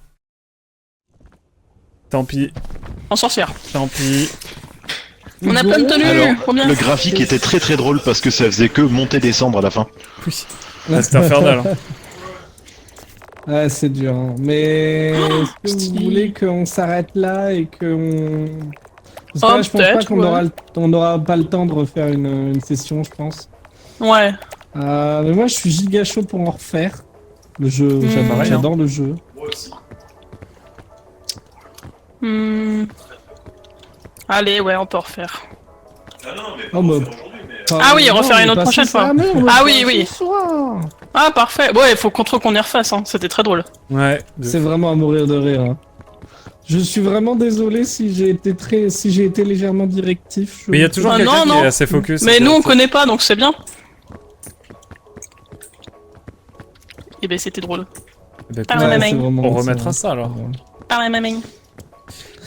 Tant pis, En sorcière. tant pis. On a plein de tenues, Alors, trop bien. le graphique était très très drôle parce que ça faisait que monter descendre à la fin. Oui. Ah, c'était infernal. Hein. Ah, c'est dur, hein. Mais est-ce que vous voulez qu'on s'arrête là et qu'on... Parce que Oh, là, je pense pas peut-être, qu'on ouais. on aura pas le temps de refaire une session, je pense. Ouais. Mais moi, je suis giga chaud pour en refaire. Le jeu, Pareil, j'adore le jeu. Moi aussi. Allez, ouais, on peut refaire. Ah non, mais Oh, pas bah. refaire aujourd'hui, mais... Ah oui, non, refaire mais une autre pas prochaine ce fois. soir, mais on le Ah fera oui, oui. ce soir. Ah, parfait. Ouais, il faut qu'on y refasse, hein. C'était très drôle. Ouais. C'est vraiment à mourir de rire. Hein. Je suis vraiment désolé si j'ai été légèrement directif. Mais il y a toujours Ah, quelqu'un non, qui non. est assez focus. Mais nous, on connaît pas, donc c'est bien. Eh ben, c'était drôle. Eh ben, Ah, écoute, ouais, c'est mais- vraiment- on c'est remettra vraiment- ça alors. Par la mamie.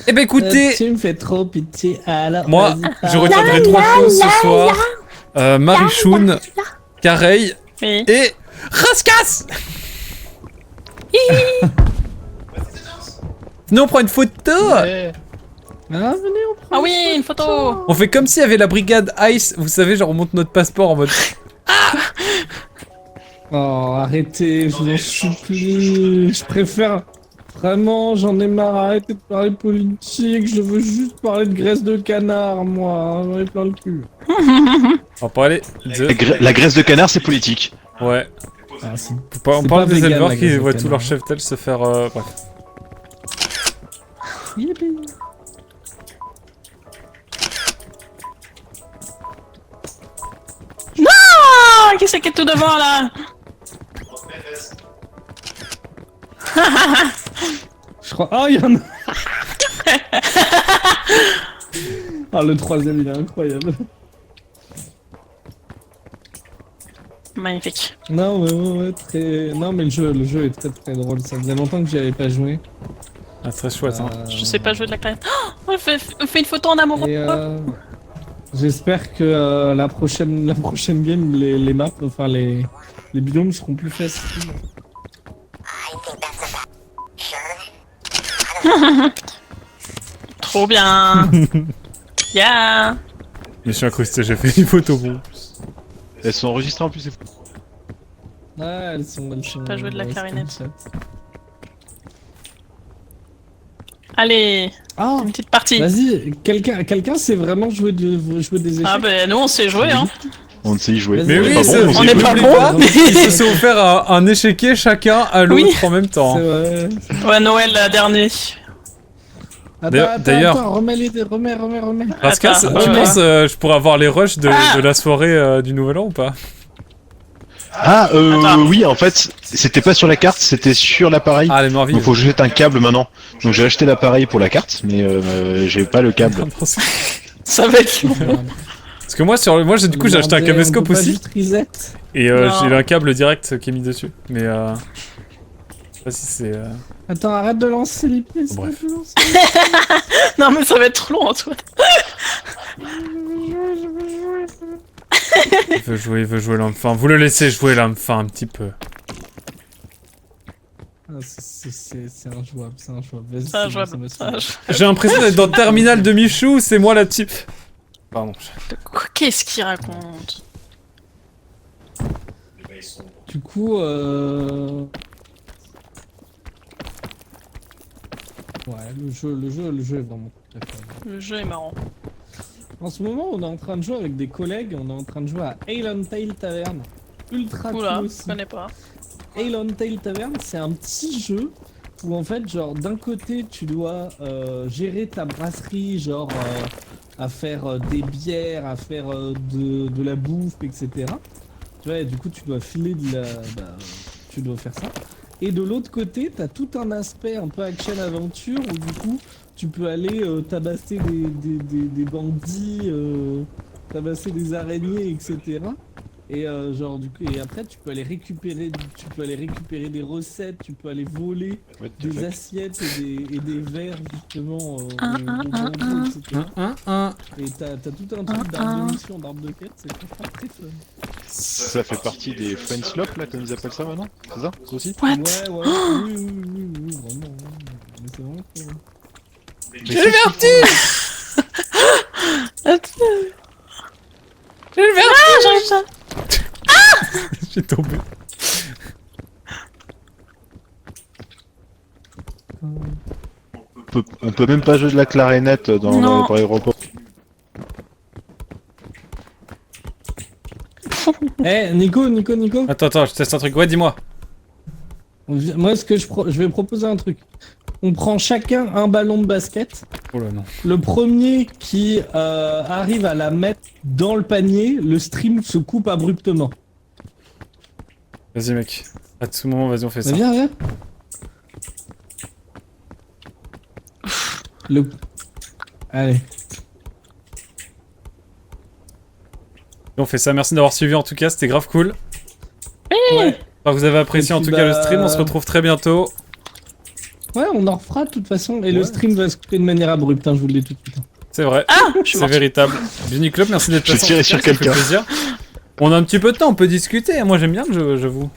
Eh ben écoutez, Tu me fais trop pitié, alors moi, vas-y, je parle. retiendrai 3 choses ce soir. Marichoun, Careil Oui. et Raskas. Sinon on prend une photo. Ah, venez, on prend Ah oui, une photo. On fait comme s'il y avait la brigade Ice, vous savez, genre on monte notre passeport en mode... Oh, arrêtez, je vous en supplie. Je préfère... Vraiment, j'en ai marre, arrêtez de parler politique. Je veux juste parler de graisse de canard, moi. J'en ai plein le cul. On va parler de... La graisse de canard, c'est politique. Ouais. Ah, c'est- On C'est parle pas des vegan, éleveurs la qui graisse de voient tous canard. leurs cheptels se faire... bref. Yippee. Ah, qui c'est qui est tout devant, là? Je crois... Ah, il y en a... Ah, le troisième, il est incroyable. Magnifique. Non, mais ouais, très... Non, mais le jeu est très très drôle. Ça faisait longtemps que j'y avais pas joué. Ah, très chouette, hein. Je sais pas jouer de la clarinette. Oh, on fait une photo en amoureux. Et j'espère que la prochaine game, les maps, enfin les biomes seront plus faciles. Trop bien. Yeah. Mais je suis incrusté, j'ai fait une photo bon. Elles sont enregistrées en plus, c'est fou. Ah, elles sont. pas jouer de la ouais, clarinette. Snapchat. Allez, Ah, une petite partie. vas-y, quelqu'un sait vraiment jouer des échecs. Ah ben nous on sait jouer hein. On ne sait y jouer. Mais Mais On est oui, pas c'est- bon, on sait est y pas jouer. bon. Ils se sont offert un échiquier chacun à l'autre Oui. en même temps. C'est vrai. Ouais Noël la dernière. D'ailleurs- Remets. Raskas, Attends, tu ouais. penses je pourrais avoir les rushs de la soirée du Nouvel An ou pas? Ah, Attends. oui, en fait, c'était pas sur la carte, c'était sur l'appareil. Ah, les morts Donc vives. faut que je jette un câble maintenant. Donc j'ai acheté l'appareil pour la carte, mais j'ai pas le câble. Ça va être long. Parce que moi, du coup, j'ai acheté un caméscope aussi. Et Non. j'ai un câble direct qui est mis dessus. Mais je sais pas si c'est. Attends, arrête de lancer les pièces. Bref. arrête de lancer. Non mais ça va être trop long Antoine. Il veut jouer l'enfant. Vous le laissez jouer l'enfant un petit peu. Ah, c'est injouable, c'est injouable. Vas-y, Ça c'est joue. bon, ça me suffit. J'ai l'impression d'être dans le terminal de Michou, c'est moi la petite. Pardon. Qu'est-ce qu'il raconte? Du coup, ouais, le jeu est vraiment très fun. Le jeu est marrant. En ce moment, on est en train de jouer avec des collègues, on est en train de jouer à Alon Tail Tavern. Ultra Oula, cool je aussi. connais pas. Alon Tail Tavern, c'est un petit jeu où en fait, genre, d'un côté, tu dois gérer ta brasserie, genre, à faire des bières, à faire de la bouffe, etc. Tu vois, et du coup, tu dois filer de la... bah, tu dois faire ça. Et de l'autre côté, t'as tout un aspect un peu action-aventure où du coup, tu peux aller tabasser des bandits, tabasser des araignées, etc. Et genre du coup, et après tu peux aller récupérer des recettes, tu peux aller voler des assiettes et des verres justement au bambou, etc. Et t'as tout un truc d'arbre de mission, d'arbre de quête, c'est franchement très fun. Ça fait partie des Friends Lock là, comme ils appellent ça maintenant. C'est ça aussi? What? Ouais, oui, vraiment. Mais c'est vraiment cool. J'ai le vertige. J'ai le vertige. J'ai tombé. On peut même pas jouer de la clarinette dans Non. l'aéroport. Eh, Nico. Attends, je teste un truc. Ouais, dis-moi. Moi, je vais proposer un truc. On prend chacun un ballon de basket. Oh là non. Le premier qui arrive à la mettre dans le panier, le stream se coupe abruptement. Vas-y mec. À tout moment, vas-y on fait ça. Viens. Allez. On fait ça. Merci d'avoir suivi en tout cas. C'était grave cool. Ouais. J'espère que vous avez apprécié Et en puis, tout cas le stream. On se retrouve très bientôt. Ouais, on en refera de toute façon. Et le stream va se couper de manière abrupte, hein, je vous le dis tout de suite. C'est vrai. Ah, je suis C'est morte. véritable. Bunny Club, merci d'être J'ai passé. tiré en tout sur cas, ça fait quelqu'un. plaisir. On a un petit peu de temps, on peut discuter. Moi j'aime bien le jeu, j'avoue.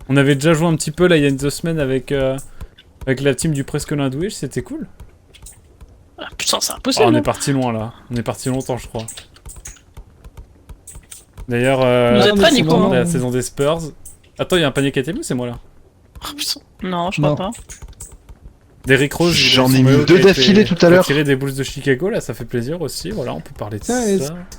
On avait déjà joué un petit peu là il y a 2 semaines avec la team du Presque Nindouille, c'était cool. Ah, putain, c'est Oh, impossible. on est parti loin là. On est parti longtemps, je crois. D'ailleurs, Vous êtes mais pas, c'est Nico, vraiment- hein. la saison des Spurs. Attends, il y a un panier qui a été mis, c'est moi là. Oh, putain. Non, je crois Non. pas. Derrick Rose, J'en son ai mis maillot 2 qui a été- d'affilée tout à qui a l'heure. tiré des Bulls de Chicago, là, ça fait plaisir aussi. Voilà, on peut parler de Tiens, ça.